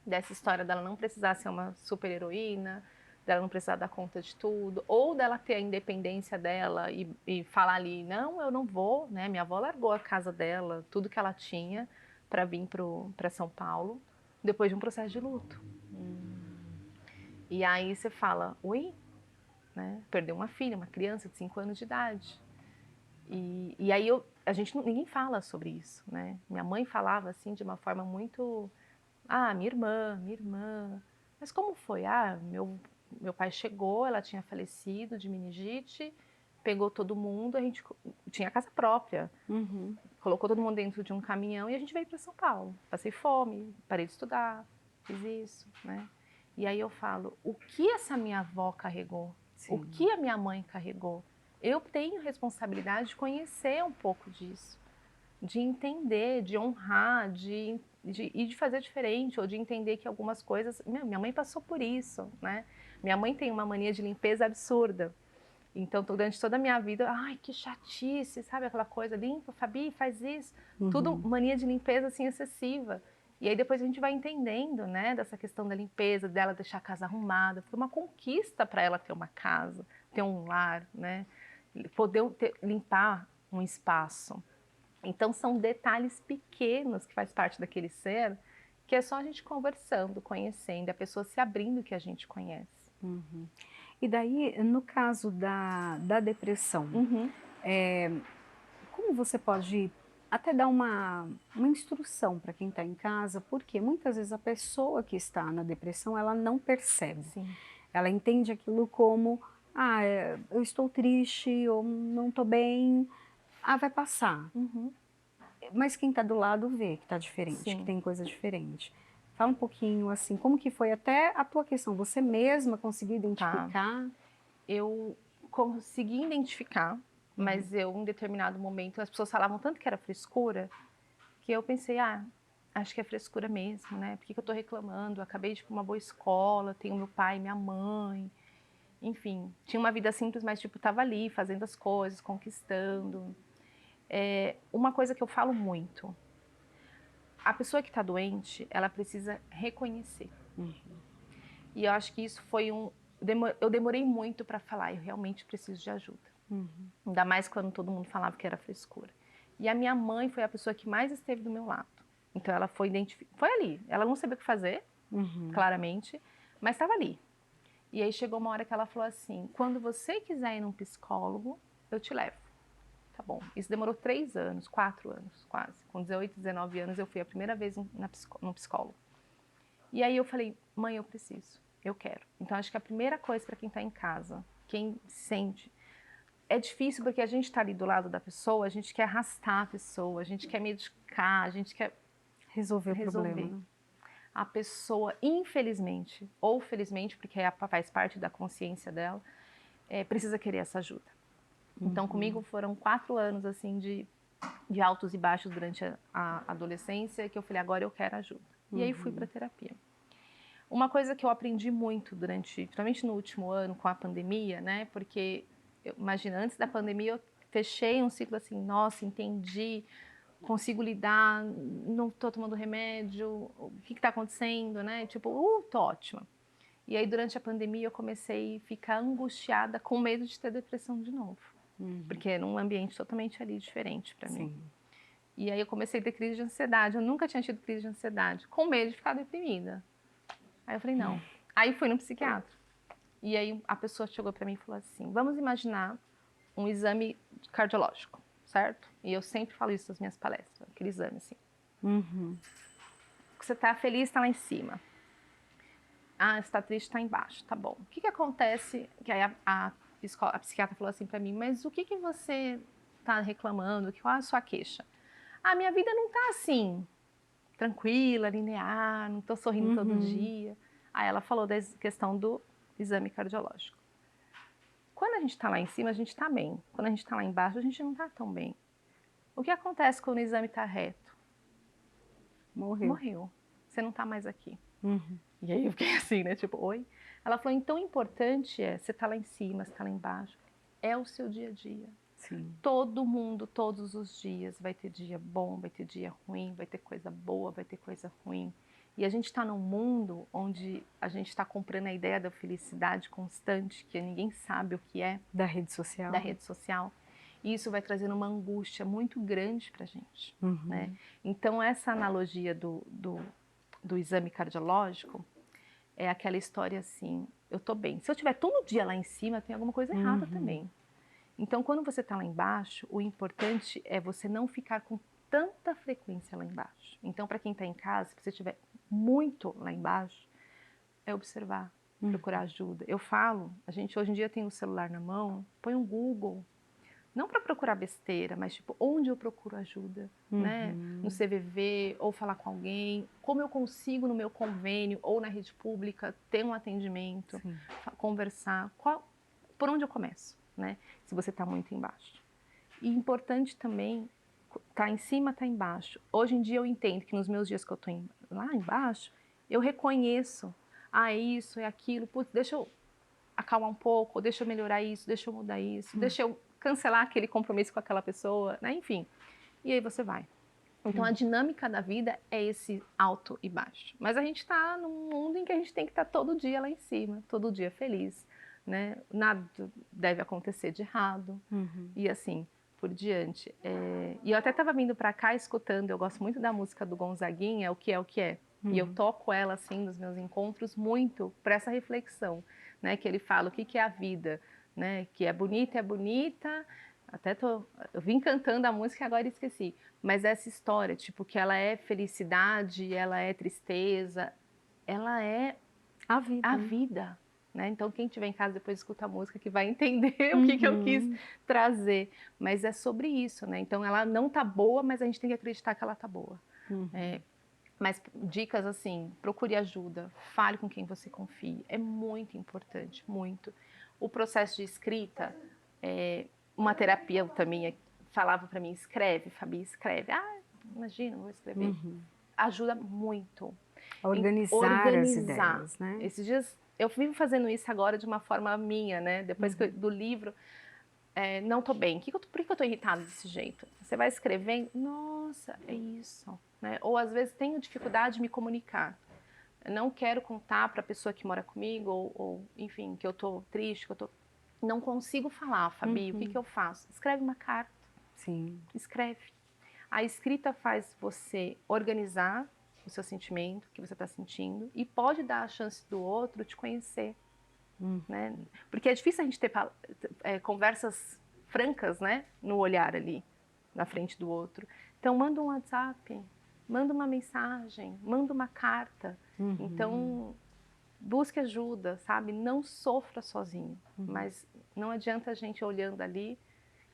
dessa história dela não precisar ser uma super heroína, dela não precisar dar conta de tudo, ou dela ter a independência dela e falar ali, não, eu não vou, né? Minha avó largou a casa dela, tudo que ela tinha, para vir para São Paulo, depois de um processo de luto. E aí você fala, oi? Né? Perdeu uma filha, uma criança de 5 anos de idade. E aí ninguém fala sobre isso, né? Minha mãe falava assim de uma forma muito, minha irmã. Mas como foi? Meu pai chegou, ela tinha falecido de meningite, pegou todo mundo, a gente tinha casa própria, colocou todo mundo dentro de um caminhão e a gente veio para São Paulo. Passei fome, parei de estudar, fiz isso, né? E aí eu falo, o que essa minha avó carregou? O que a minha mãe carregou? Eu tenho responsabilidade de conhecer um pouco disso, de entender, de honrar, de fazer diferente, ou de entender que algumas coisas... Minha mãe passou por isso, né? Minha mãe tem uma mania de limpeza absurda. Então, durante toda a minha vida, ai, que chatice, sabe? Aquela coisa, limpa, Fabi, faz isso. Tudo mania de limpeza, assim, excessiva. E aí depois a gente vai entendendo, né, dessa questão da limpeza, dela deixar a casa arrumada. Foi uma conquista para ela ter uma casa, ter um lar, né? Poder limpar um espaço. Então são detalhes pequenos que faz parte daquele ser, que é só a gente conversando, conhecendo, a pessoa se abrindo que a gente conhece. E daí, no caso da depressão, como você pode até dar uma instrução para quem está em casa, porque muitas vezes a pessoa que está na depressão, ela não percebe. Ela entende aquilo como, eu estou triste, ou não estou bem, vai passar. Mas quem está do lado vê que está diferente, que tem coisa diferente. Fala um pouquinho assim, como que foi até a tua questão, você mesma conseguiu identificar? Eu consegui identificar, mas em determinado momento, as pessoas falavam tanto que era frescura, que eu pensei, acho que é frescura mesmo, né? Por que eu tô reclamando? Eu acabei de ir para uma boa escola, tenho meu pai, minha mãe, enfim, tinha uma vida simples, mas tipo, tava ali fazendo as coisas, conquistando. Uma coisa que eu falo muito, a pessoa que está doente, ela precisa reconhecer. E eu acho que isso foi eu demorei muito para falar, eu realmente preciso de ajuda. Ainda mais quando todo mundo falava que era frescura. E a minha mãe foi a pessoa que mais esteve do meu lado. Então ela foi ali. Ela não sabia o que fazer, claramente, mas estava ali. E aí chegou uma hora que ela falou assim, quando você quiser ir num psicólogo, eu te levo. Tá bom. Isso demorou 3 anos, 4 anos quase. Com 18, 19 anos eu fui a primeira vez num psicólogo. E aí eu falei, mãe, eu preciso, eu quero. Então acho que a primeira coisa para quem está em casa, quem sente, é difícil porque a gente está ali do lado da pessoa, a gente quer arrastar a pessoa, a gente quer medicar, a gente quer resolver o problema. A pessoa, infelizmente, ou felizmente, porque faz parte da consciência dela, precisa querer essa ajuda. Então comigo foram 4 anos assim de altos e baixos durante a adolescência, que eu falei, agora eu quero ajuda. E aí fui para terapia. Uma coisa que eu aprendi muito principalmente no último ano com a pandemia, né? Porque, imagina, antes da pandemia eu fechei um ciclo assim, nossa, entendi, consigo lidar, não estou tomando remédio, o que está acontecendo, né? Tipo, tô ótima. E aí, durante a pandemia, eu comecei a ficar angustiada, com medo de ter depressão de novo. Porque era um ambiente totalmente ali diferente para mim. E aí eu comecei a ter crise de ansiedade. Eu nunca tinha tido crise de ansiedade, com medo de ficar deprimida. Aí eu falei, não. Aí fui no psiquiatra. E aí a pessoa chegou para mim e falou assim, vamos imaginar um exame cardiológico, certo? E eu sempre falo isso nas minhas palestras, aquele exame assim. Você tá feliz, tá lá em cima. Ah, você tá triste, tá embaixo, tá bom. O que que acontece? Que aí a psiquiatra falou assim para mim, mas o que que você tá reclamando? Qual é a sua queixa? Ah, minha vida não tá assim, tranquila, linear, não tô sorrindo todo dia. Aí ela falou da questão do exame cardiológico. Quando a gente tá lá em cima, a gente tá bem. Quando a gente tá lá embaixo, a gente não tá tão bem. O que acontece quando o exame tá reto? Morreu. Você não tá mais aqui. E aí eu fiquei assim, né? Tipo, oi? Ela falou, então o importante é, você tá lá em cima, você tá lá embaixo. É o seu dia a dia. Sim. Todo mundo, todos os dias, vai ter dia bom, vai ter dia ruim, vai ter coisa boa, vai ter coisa ruim. E a gente está num mundo onde a gente está comprando a ideia da felicidade constante, que ninguém sabe o que é. Da rede social. Da rede social. E isso vai trazendo uma angústia muito grande para a gente. Né? Então, essa analogia do exame cardiológico é aquela história assim, eu tô bem. Se eu estiver todo dia lá em cima, tem alguma coisa errada também. Então, quando você está lá embaixo, o importante é você não ficar com tanta frequência lá embaixo. Então, para quem está em casa, se você estiver muito lá embaixo, é observar, procurar ajuda. Eu falo, a gente hoje em dia tem o celular na mão, põe um Google, não para procurar besteira, mas tipo, onde eu procuro ajuda, né? No CVV, ou falar com alguém, como eu consigo no meu convênio ou na rede pública ter um atendimento, conversar, por onde eu começo, né? Se você está muito embaixo. E importante também, tá em cima, tá embaixo. Hoje em dia eu entendo que nos meus dias que eu estou lá embaixo, eu reconheço, isso, é aquilo, putz, deixa eu acalmar um pouco, deixa eu melhorar isso, deixa eu mudar isso, deixa eu cancelar aquele compromisso com aquela pessoa, né? Enfim. E aí você vai. Então a dinâmica da vida é esse alto e baixo. Mas a gente está num mundo em que a gente tem que estar todo dia lá em cima, todo dia feliz, né? Nada deve acontecer de errado. E assim por diante. E eu até estava vindo para cá escutando, eu gosto muito da música do Gonzaguinha, O Que É, O Que É. E eu toco ela assim nos meus encontros muito para essa reflexão, né? Que ele fala o que é a vida, né? Que é bonita, eu vim cantando a música e agora esqueci. Mas essa história, tipo, que ela é felicidade, ela é tristeza, ela é a vida. Né? Então, quem estiver em casa depois escuta a música que vai entender o que eu quis trazer. Mas é sobre isso, né? Então, ela não tá boa, mas a gente tem que acreditar que ela tá boa. Mas dicas assim, procure ajuda, fale com quem você confie. É muito importante, muito. O processo de escrita, uma terapeuta minha falava para mim, escreve, Fabi, escreve. Imagina, vou escrever. Ajuda muito. A organizar as ideias, né? Esses dias, eu vivo fazendo isso agora de uma forma minha, né? Depois do livro, não tô bem. Por que eu tô irritada desse jeito? Você vai escrevendo, nossa, é isso. Né? Ou às vezes tenho dificuldade de me comunicar. Eu não quero contar para a pessoa que mora comigo, ou enfim, que eu tô triste, que eu tô... Não consigo falar, Fabi, o que eu faço? Escreve uma carta. Sim. Escreve. A escrita faz você organizar o seu sentimento, o que você está sentindo, e pode dar a chance do outro te conhecer. Né? Porque é difícil a gente ter conversas francas, né? No olhar ali, na frente do outro. Então, manda um WhatsApp, manda uma mensagem, manda uma carta. Então, busque ajuda, sabe? Não sofra sozinho. Mas não adianta a gente olhando ali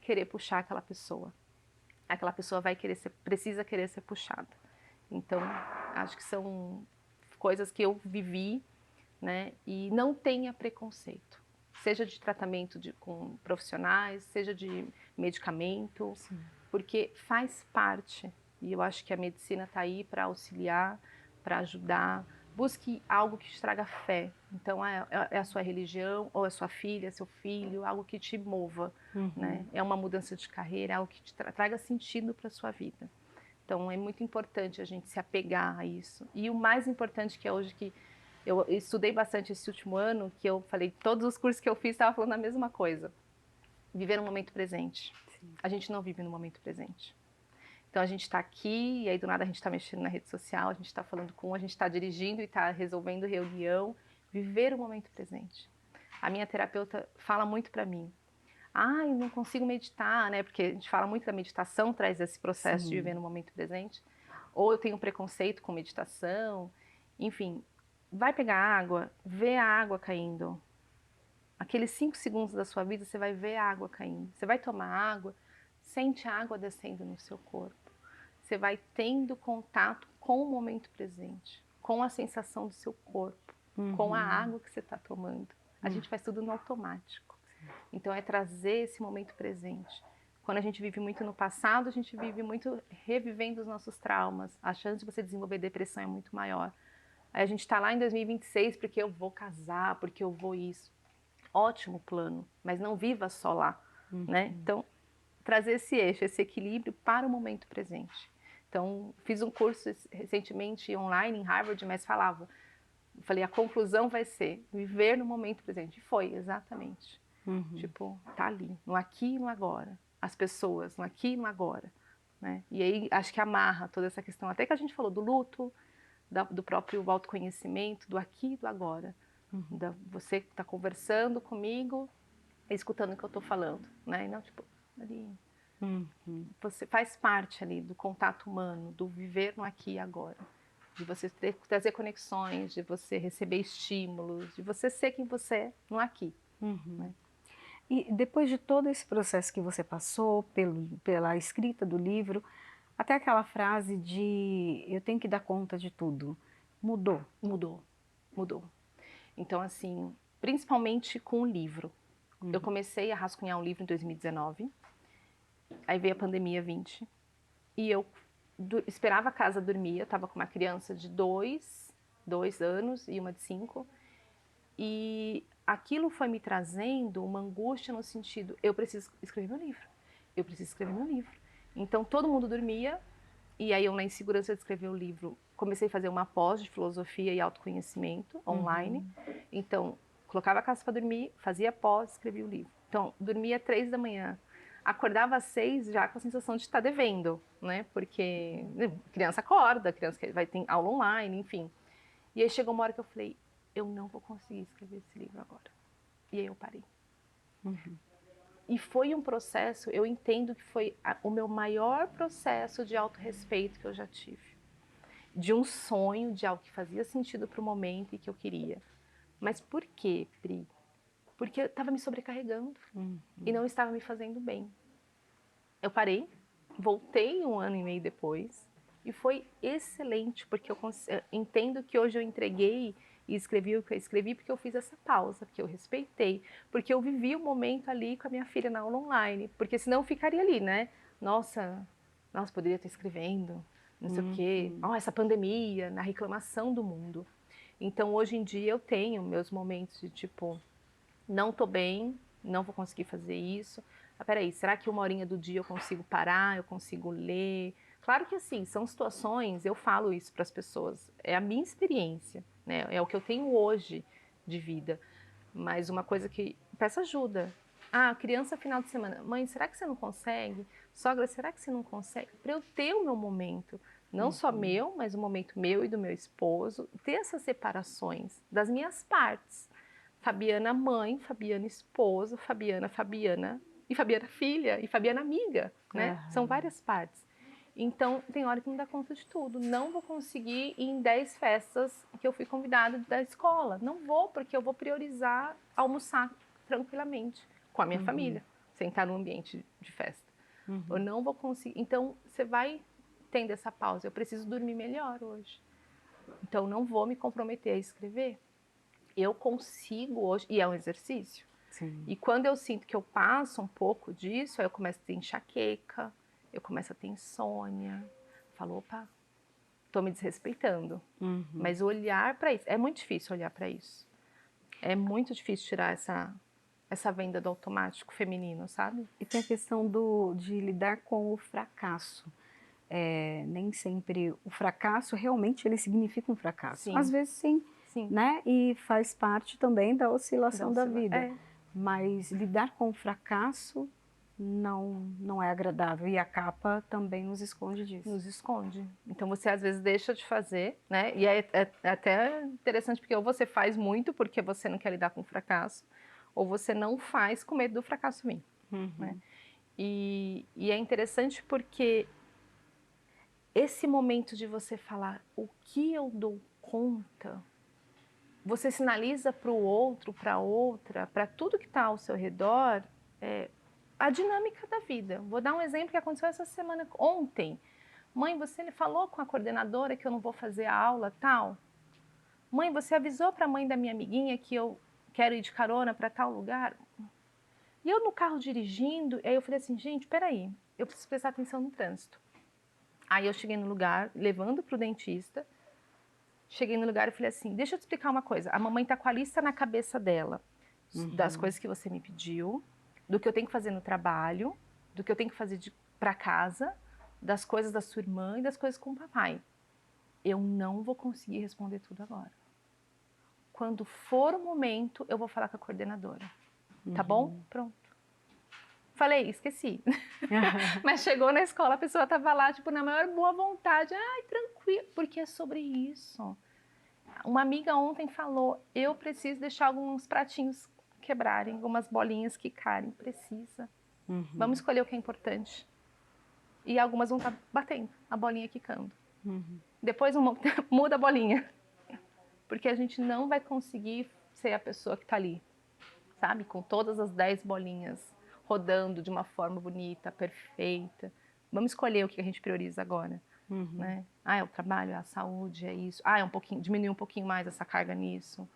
querer puxar aquela pessoa. Aquela pessoa precisa querer ser puxada. Então, acho que são coisas que eu vivi, né? E não tenha preconceito. Seja de tratamento com profissionais, seja de medicamento, porque faz parte. E eu acho que a medicina está aí para auxiliar, para ajudar, busque algo que te traga fé. Então, é a sua religião, ou é sua filha, seu filho, algo que te mova, né? É uma mudança de carreira, algo que te traga sentido para a sua vida. Então, é muito importante a gente se apegar a isso. E o mais importante que é hoje, que eu estudei bastante esse último ano, que eu falei, todos os cursos que eu fiz estavam falando a mesma coisa. Viver no momento presente. Sim. A gente não vive no momento presente. Então, a gente está aqui, e aí do nada a gente está mexendo na rede social, a gente está falando a gente está dirigindo e está resolvendo reunião. Viver o momento presente. A minha terapeuta fala muito para mim, eu não consigo meditar, né? Porque a gente fala muito da meditação, traz esse processo de viver no momento presente. Ou eu tenho preconceito com meditação. Enfim, vai pegar água, vê a água caindo. Aqueles 5 segundos da sua vida, você vai ver a água caindo. Você vai tomar água, sente a água descendo no seu corpo. Você vai tendo contato com o momento presente, com a sensação do seu corpo, com a água que você está tomando. A gente faz tudo no automático. Então, é trazer esse momento presente. Quando a gente vive muito no passado, a gente vive muito revivendo os nossos traumas. A chance de você desenvolver depressão é muito maior. Aí a gente está lá em 2026 porque eu vou casar, porque eu vou isso. Ótimo plano, mas não viva só lá, né? Então, trazer esse eixo, esse equilíbrio para o momento presente. Então, fiz um curso recentemente online em Harvard, mas falei, a conclusão vai ser viver no momento presente. E foi, exatamente. Tipo, tá ali, no aqui e no agora. As pessoas, no aqui e no agora. Né? E aí, acho que amarra toda essa questão, até que a gente falou do luto, do próprio autoconhecimento, do aqui e do agora. Você que está conversando comigo, escutando o que eu estou falando. Né? E não, tipo, ali... Você faz parte ali do contato humano, do viver no aqui e agora. De você trazer conexões, de você receber estímulos, de você ser quem você é no aqui. Né? E depois de todo esse processo que você passou, pela escrita do livro, até aquela frase de eu tenho que dar conta de tudo, mudou? Mudou. Então, assim, principalmente com o livro. Eu comecei a rascunhar um livro em 2019, aí veio a pandemia 20, e eu esperava a casa dormir, eu estava com uma criança de 2 anos e uma de 5, e aquilo foi me trazendo uma angústia no sentido, eu preciso escrever meu livro. Então todo mundo dormia, e aí eu na insegurança de escrever o livro, comecei a fazer uma pós de filosofia e autoconhecimento online. Então, colocava a casa para dormir, fazia pós, escrevia o livro. Então, dormia 3 da manhã, acordava às 6 já com a sensação de estar devendo, né? Porque criança acorda, criança vai ter aula online, enfim. E aí chegou uma hora que eu falei, eu não vou conseguir escrever esse livro agora. E aí eu parei. E foi um processo, eu entendo que foi o meu maior processo de autorrespeito que eu já tive. De um sonho, de algo que fazia sentido para o momento e que eu queria. Mas por quê, Pri? Porque eu estava me sobrecarregando e não estava me fazendo bem. Eu parei, voltei 1 ano e meio depois e foi excelente, porque eu entendo que hoje eu entreguei e escrevi o que eu escrevi porque eu fiz essa pausa, porque eu respeitei, porque eu vivi o momento ali com a minha filha na aula online, porque senão eu ficaria ali, né? Nossa, poderia estar escrevendo, não sei o quê, essa pandemia, na reclamação do mundo. Então, hoje em dia, eu tenho meus momentos de tipo, não tô bem, não vou conseguir fazer isso. Peraí, será que 1 horinha do dia eu consigo parar, eu consigo ler? Claro que assim, são situações, eu falo isso para as pessoas, é a minha experiência, né? É o que eu tenho hoje de vida. Mas uma coisa que, peço ajuda. Criança final de semana, mãe, será que você não consegue? Sogra, será que você não consegue? Para eu ter o meu momento, não só meu, mas o momento meu e do meu esposo, ter essas separações das minhas partes. Fabiana mãe, Fabiana esposa, Fabiana e Fabiana filha, e Fabiana amiga, né? São várias partes. Então, tem hora que não dá conta de tudo. Não vou conseguir ir em 10 festas que eu fui convidada da escola. Não vou, porque eu vou priorizar almoçar tranquilamente com a minha família, sem estar num ambiente de festa. Eu não vou conseguir. Então, você vai tendo essa pausa. Eu preciso dormir melhor hoje. Então, não vou me comprometer a escrever. Eu consigo hoje, e é um exercício. Sim. E quando eu sinto que eu passo um pouco disso, aí eu começo a ter enxaqueca, eu começo a ter insônia. Falo, opa, tô me desrespeitando. Uhum. Mas olhar para isso, é muito difícil olhar para isso. É muito difícil tirar essa venda do automático feminino, sabe? E tem a questão de lidar com o fracasso. Nem sempre o fracasso realmente ele significa um fracasso. Sim. Às vezes sim, Sim. né? E faz parte também da oscilação da vida. É. Mas lidar com o fracasso não é agradável. E a capa também nos esconde disso. Nos esconde. Então você às vezes deixa de fazer, né? E é até interessante porque ou você faz muito porque você não quer lidar com o fracasso, ou você não faz com medo do fracasso vir. Uhum. Né? E é interessante porque esse momento de você falar o que eu dou conta, você sinaliza para o outro, para outra, para tudo que está ao seu redor, a dinâmica da vida. Vou dar um exemplo que aconteceu essa semana, ontem. Mãe, você falou com a coordenadora que eu não vou fazer a aula tal? Mãe, você avisou para a mãe da minha amiguinha que eu quero ir de carona para tal lugar? E eu no carro dirigindo, aí eu falei assim, gente, peraí, eu preciso prestar atenção no trânsito. Aí eu cheguei no lugar, levando para o dentista, cheguei no lugar e falei assim, deixa eu te explicar uma coisa, a mamãe tá com a lista na cabeça dela, das coisas que você me pediu, do que eu tenho que fazer no trabalho, do que eu tenho que fazer para casa, das coisas da sua irmã e das coisas com o papai. Eu não vou conseguir responder tudo agora. Quando for o momento, eu vou falar com a coordenadora. Tá bom? Pronto. Falei, esqueci. Mas chegou na escola, a pessoa tava lá, tipo, na maior boa vontade. Ai, tranquilo, porque é sobre isso. Uma amiga ontem falou, eu preciso deixar alguns pratinhos quebrarem, algumas bolinhas quicarem. Precisa. Vamos escolher o que é importante. E algumas vão estar batendo, a bolinha quicando. Depois muda a bolinha. Porque a gente não vai conseguir ser a pessoa que está ali, sabe? Com todas as 10 bolinhas rodando de uma forma bonita, perfeita. Vamos escolher o que a gente prioriza agora. Né? É o trabalho, é a saúde, é isso. Diminuir um pouquinho mais essa carga nisso.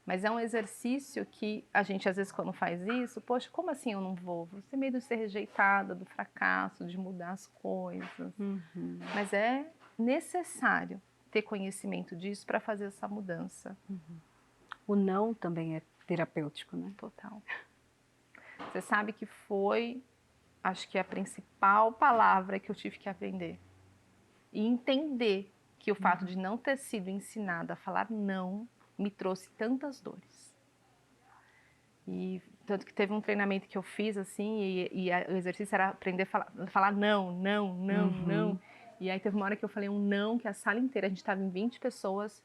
Mas é um exercício que a gente, às vezes, quando faz isso, poxa, como assim eu não vou? Você tem medo de ser rejeitada, do fracasso, de mudar as coisas. Mas é necessário ter conhecimento disso para fazer essa mudança. O não também é terapêutico, né? Total. Você sabe que foi, acho que a principal palavra que eu tive que aprender. E entender que o fato de não ter sido ensinada a falar não me trouxe tantas dores. E tanto que teve um treinamento que eu fiz assim, o exercício era aprender a falar não, não, não, não. E aí teve uma hora que eu falei um não, que a sala inteira, a gente estava em 20 pessoas,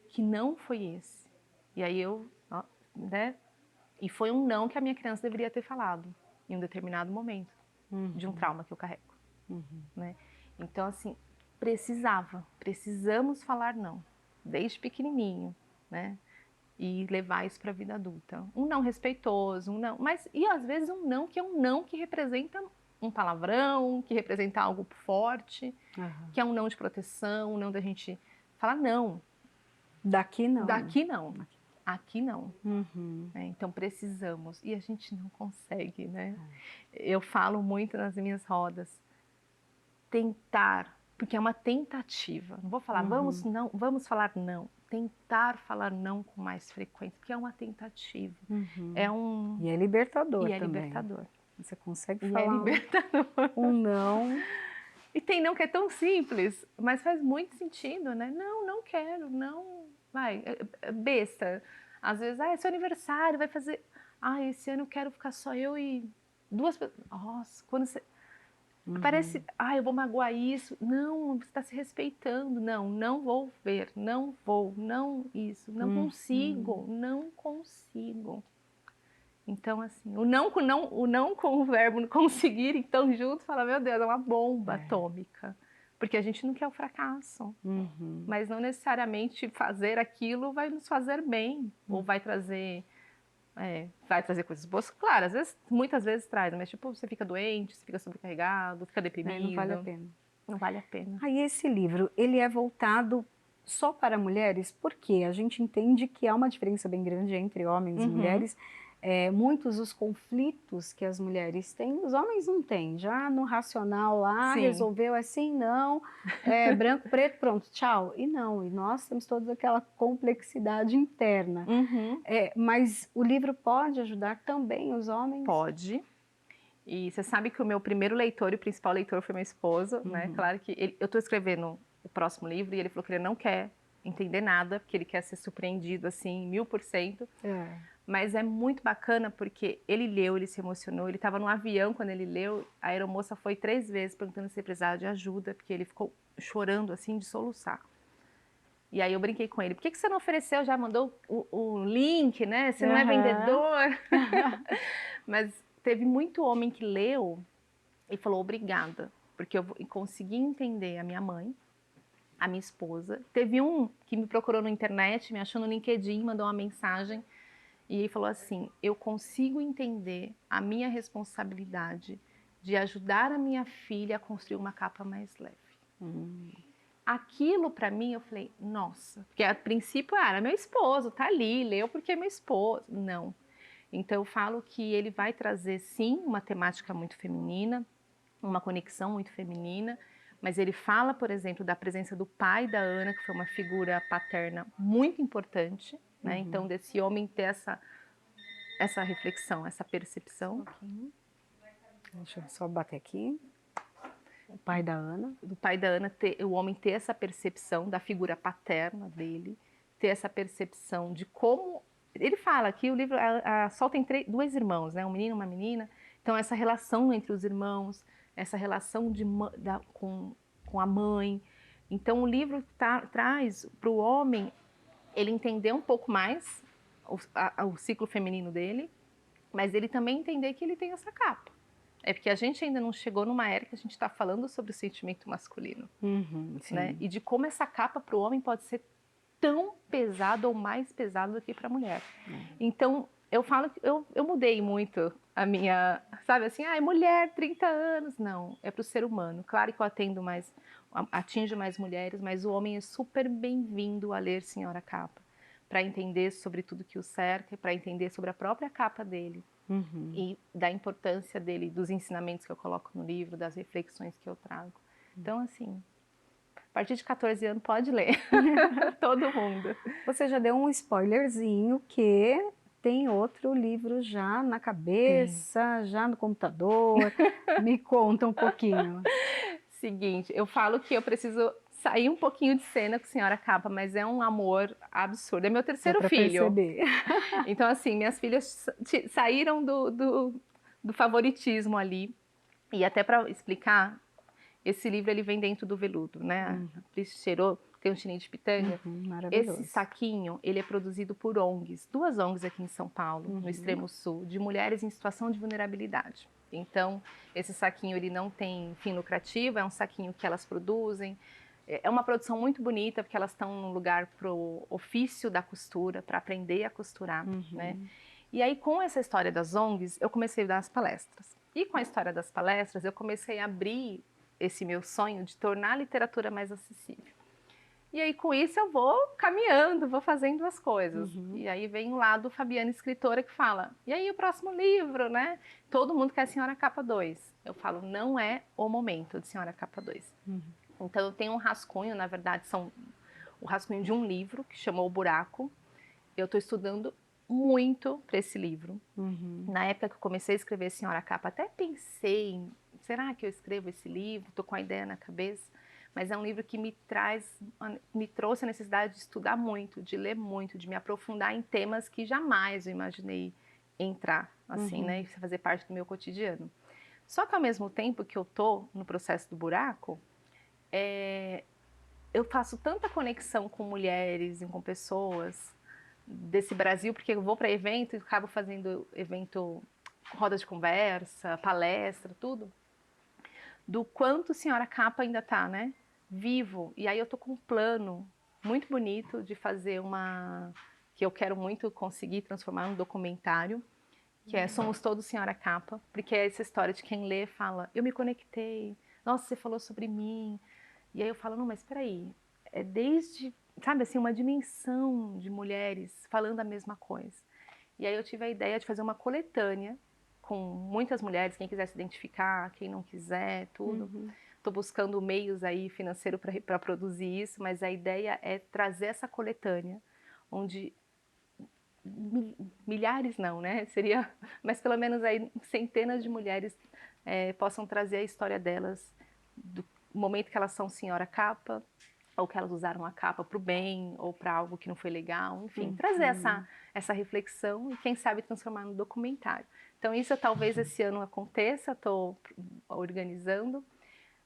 que não foi esse. E aí né? E foi um não que a minha criança deveria ter falado em um determinado momento de um trauma que eu carrego. Né? Então, assim, precisamos falar não, desde pequenininho, né? E levar isso para a vida adulta. Um não respeitoso, um não, e às vezes um não que representa um palavrão, que representa algo forte, que é um não de proteção, um não da gente falar não. Daqui não. Daqui não. Aqui não. Então precisamos. E a gente não consegue, né? Eu falo muito nas minhas rodas. Tentar, porque é uma tentativa. Não vou falar, vamos falar não. Tentar falar não com mais frequência, porque é uma tentativa. E é libertador também. E é libertador. Você consegue E falar é libertador. um não. E tem não que é tão simples, mas faz muito sentido, né? Não quero, não. Vai, besta. Às vezes, é seu aniversário, vai fazer... esse ano eu quero ficar só eu e 2 pessoas. Nossa, quando você... Parece, eu vou magoar isso. Não, você está se respeitando. Não vou ver, não isso. Não consigo. Então, assim, o não com o verbo conseguir, então, junto, fala, meu Deus, é uma bomba atômica. Porque a gente não quer o fracasso. Mas não necessariamente fazer aquilo vai nos fazer bem. Ou vai trazer coisas boas. Claro, muitas vezes traz, mas tipo, você fica doente, você fica sobrecarregado, fica deprimido. Não vale a pena. Não vale a pena. Aí esse livro, ele é voltado só para mulheres? Porque a gente entende que há uma diferença bem grande entre homens e mulheres muitos os conflitos que as mulheres têm, os homens não têm. Já no racional lá, Sim. resolveu assim, não, branco, preto, pronto, tchau. E não, e nós temos toda aquela complexidade interna. Uhum. Mas o livro pode ajudar também os homens? Pode. E você sabe que o meu primeiro leitor e o principal leitor foi meu esposo, né? Claro que eu estou escrevendo o próximo livro e ele falou que ele não quer entender nada, porque ele quer ser surpreendido assim, 1000%. Mas é muito bacana porque ele leu, ele se emocionou, ele estava no avião quando ele leu, a aeromoça foi 3 vezes perguntando se ele precisava de ajuda, porque ele ficou chorando assim, de soluçar. E aí eu brinquei com ele, por que você não ofereceu, já mandou o link, né? Você não é vendedor? Mas teve muito homem que leu e falou obrigada, porque eu consegui entender a minha mãe, a minha esposa. Teve um que me procurou na internet, me achou no LinkedIn, mandou uma mensagem e falou assim, eu consigo entender a minha responsabilidade de ajudar a minha filha a construir uma capa mais leve. Aquilo para mim, eu falei, nossa, porque a princípio era meu esposo, tá ali, leu porque é meu esposo. Não. Então eu falo que ele vai trazer sim uma temática muito feminina, uma conexão muito feminina, mas ele fala, por exemplo, da presença do pai da Ana, que foi uma figura paterna muito importante, né? Então desse homem ter essa reflexão, essa percepção. Deixa eu só bater aqui. O pai da Ana. Do pai da Ana, o homem ter essa percepção da figura paterna dele, ter essa percepção de como... Ele fala que o livro, a Sol tem 2 irmãos, né? Um menino e uma menina. Então essa relação entre os irmãos, essa relação com a mãe. Então o livro traz para o homem ele entender um pouco mais o ciclo feminino dele, mas ele também entender que ele tem essa capa. É porque a gente ainda não chegou numa era que a gente está falando sobre o sentimento masculino. Né? E de como essa capa para o homem pode ser tão pesada ou mais pesada do que para a mulher. Então, eu falo que eu mudei muito a minha... Sabe assim, mulher, 30 anos. Não, é para o ser humano. Claro que eu atinjo mais mulheres, mas o homem é super bem-vindo a ler Senhora Capa, para entender sobre tudo que o cerca, para entender sobre a própria capa dele. E da importância dele, dos ensinamentos que eu coloco no livro, das reflexões que eu trago. Então, assim, a partir de 14 anos pode ler, todo mundo. Você já deu um spoilerzinho que tem outro livro já na cabeça, já no computador. Me conta um pouquinho. Seguinte, eu falo que eu preciso sair um pouquinho de cena com Senhora Capa, mas é um amor absurdo. É meu terceiro filho. Perceber. Então, assim, minhas filhas saíram do favoritismo ali. E até para explicar, esse livro ele vem dentro do veludo, né? A Pris cheirou, tem um chininho de pitanga. Maravilhoso. Esse saquinho, ele é produzido por ONGs, 2 ONGs aqui em São Paulo, no extremo sul, de mulheres em situação de vulnerabilidade. Então, esse saquinho ele não tem fim lucrativo, é um saquinho que elas produzem. É uma produção muito bonita, porque elas estão num lugar pro ofício da costura, para aprender a costurar, né? E aí, com essa história das ONGs, eu comecei a dar as palestras. E com a história das palestras, eu comecei a abrir esse meu sonho de tornar a literatura mais acessível. E aí, com isso, eu vou caminhando, vou fazendo as coisas. E aí vem o lado Fabiana escritora que fala, e aí o próximo livro, né? Todo mundo quer Senhora Capa 2. Eu falo, não é o momento de Senhora Capa 2. Então, eu tenho um rascunho, na verdade, o rascunho de um livro que chamou O Buraco. Eu estou estudando muito para esse livro. Na época que eu comecei a escrever Senhora Capa, até pensei, será que eu escrevo esse livro? Estou com a ideia na cabeça. Mas é um livro que me trouxe a necessidade de estudar muito, de ler muito, de me aprofundar em temas que jamais eu imaginei entrar, assim, né? E fazer parte do meu cotidiano. Só que ao mesmo tempo que eu estou no processo do buraco, eu faço tanta conexão com mulheres e com pessoas desse Brasil, porque eu vou para evento e acabo fazendo evento, roda de conversa, palestra, tudo, do quanto Senhora Capa ainda está, né, vivo. E aí eu tô com um plano muito bonito de fazer que eu quero muito conseguir transformar num documentário, que é Somos Todos Senhora Capa, porque é essa história de quem lê fala, eu me conectei, nossa, você falou sobre mim. E aí eu falo, não, mas espera aí, desde, sabe assim, uma dimensão de mulheres falando a mesma coisa. E aí eu tive a ideia de fazer uma coletânea com muitas mulheres, quem quiser se identificar, quem não quiser, tudo. Estou buscando meios aí financeiro para produzir isso, mas a ideia é trazer essa coletânea, onde milhares não, né? Seria, mas pelo menos aí centenas de mulheres possam trazer a história delas, do momento que elas são senhora capa, ou que elas usaram a capa para o bem, ou para algo que não foi legal, enfim, trazer essa reflexão e quem sabe transformar no documentário. Então isso talvez esse ano aconteça, estou organizando,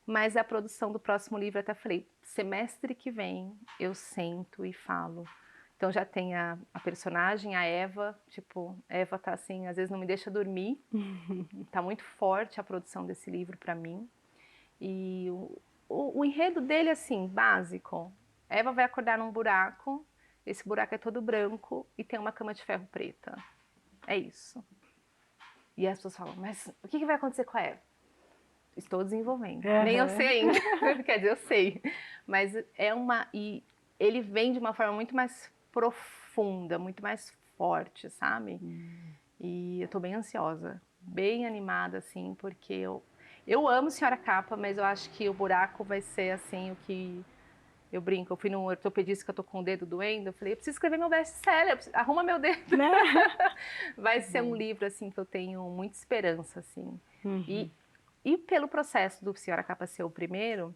mas a produção do próximo livro, até falei, semestre que vem eu sento e falo. Então já tem a personagem, a Eva, tipo, Eva tá assim, às vezes não me deixa dormir, tá muito forte a produção desse livro para mim. E o enredo dele, assim, básico, Eva vai acordar num buraco, esse buraco é todo branco e tem uma cama de ferro preta. É isso. E as pessoas falam, mas o que vai acontecer com a Eva? Estou desenvolvendo. Nem eu sei ainda, quer dizer, eu sei. Mas e ele vem de uma forma muito mais profunda, muito mais forte, sabe? E eu tô bem ansiosa, bem animada, assim, porque eu amo Senhora Capa, mas eu acho que o buraco vai ser, assim, o que... Eu brinco, eu fui num ortopedista que eu tô com o dedo doendo, eu falei, eu preciso escrever meu best-seller, arruma meu dedo. Vai ser um livro, assim, que eu tenho muita esperança, assim. E pelo processo do Senhora Capa ser o primeiro,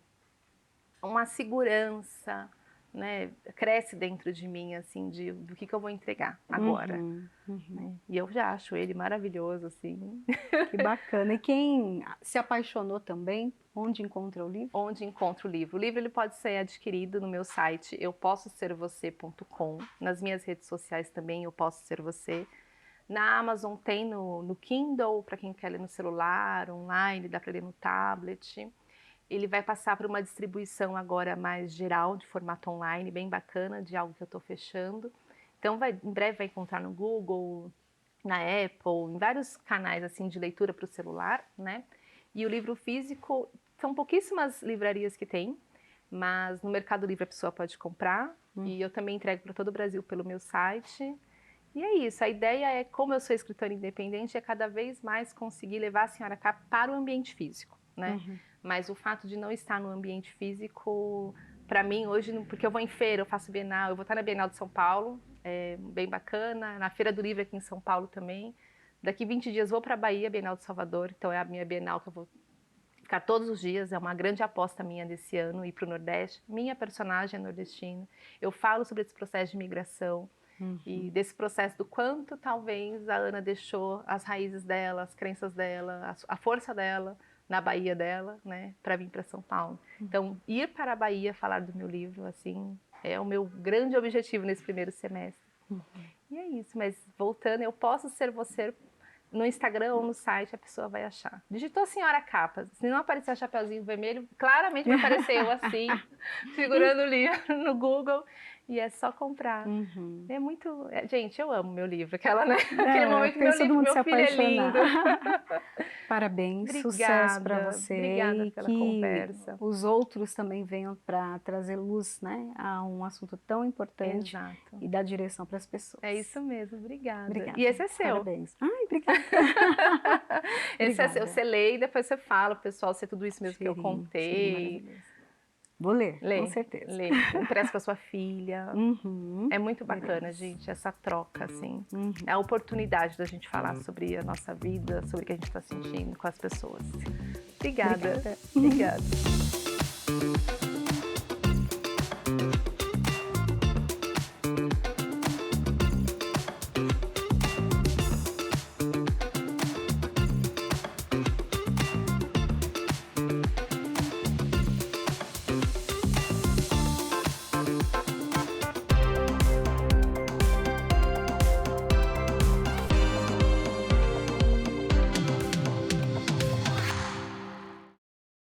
uma segurança, né, cresce dentro de mim, assim, do que eu vou entregar agora. Né? E eu já acho ele maravilhoso, assim. Que bacana. E quem se apaixonou também, onde encontra o livro? Onde encontra o livro? O livro ele pode ser adquirido no meu site, eupossoservocê.com, nas minhas redes sociais também, Eu Posso Ser Você. Na Amazon tem no Kindle, para quem quer ler no celular, online, dá para ler no tablet. Ele vai passar por uma distribuição agora mais geral, de formato online, bem bacana, de algo que eu estou fechando. Então, em breve vai encontrar no Google, na Apple, em vários canais assim, de leitura para o celular, né? E o livro físico, são pouquíssimas livrarias que tem, mas no Mercado Livre a pessoa pode comprar. E eu também entrego para todo o Brasil pelo meu site. E é isso, a ideia é, como eu sou escritora independente, é cada vez mais conseguir levar a Senhora Capa para o ambiente físico, né? Mas o fato de não estar no ambiente físico, para mim hoje, porque eu vou em feira, eu faço Bienal, eu vou estar na Bienal de São Paulo, bem bacana, na Feira do Livro aqui em São Paulo também. Daqui 20 dias vou para a Bahia, Bienal de Salvador, então é a minha Bienal que eu vou ficar todos os dias, é uma grande aposta minha desse ano, ir para o Nordeste. Minha personagem é nordestina, eu falo sobre esse processo de migração, e desse processo do quanto talvez a Ana deixou as raízes dela, as crenças dela, a força dela na Bahia dela, né, para vir para São Paulo. Então, ir para a Bahia falar do meu livro, assim, é o meu grande objetivo nesse primeiro semestre. E é isso, mas voltando, Eu Posso Ser Você no Instagram ou no site, a pessoa vai achar. Digitou Senhora Capa, se não aparecer o chapeuzinho vermelho, claramente vai aparecer eu assim, segurando o livro no Google, e é só comprar. É muito... gente, eu amo meu livro, aquele momento que meu filho é lindo. Parabéns, Obrigada, sucesso para você. Obrigada e pela que conversa. os outros também venham para trazer luz, né, a um assunto tão importante. Exato. E dar direção para as pessoas. É isso mesmo, obrigada. Obrigada. E esse é seu. Parabéns. Ai, obrigada. Esse é seu, você lê e depois você fala, pessoal, se é tudo isso mesmo que eu contei. Vou ler, Lê, com certeza. Lê, empresta para sua filha. É muito bacana, gente, essa troca, assim. É a oportunidade da gente falar sobre a nossa vida, sobre o que a gente está sentindo com as pessoas. Obrigada. Obrigada.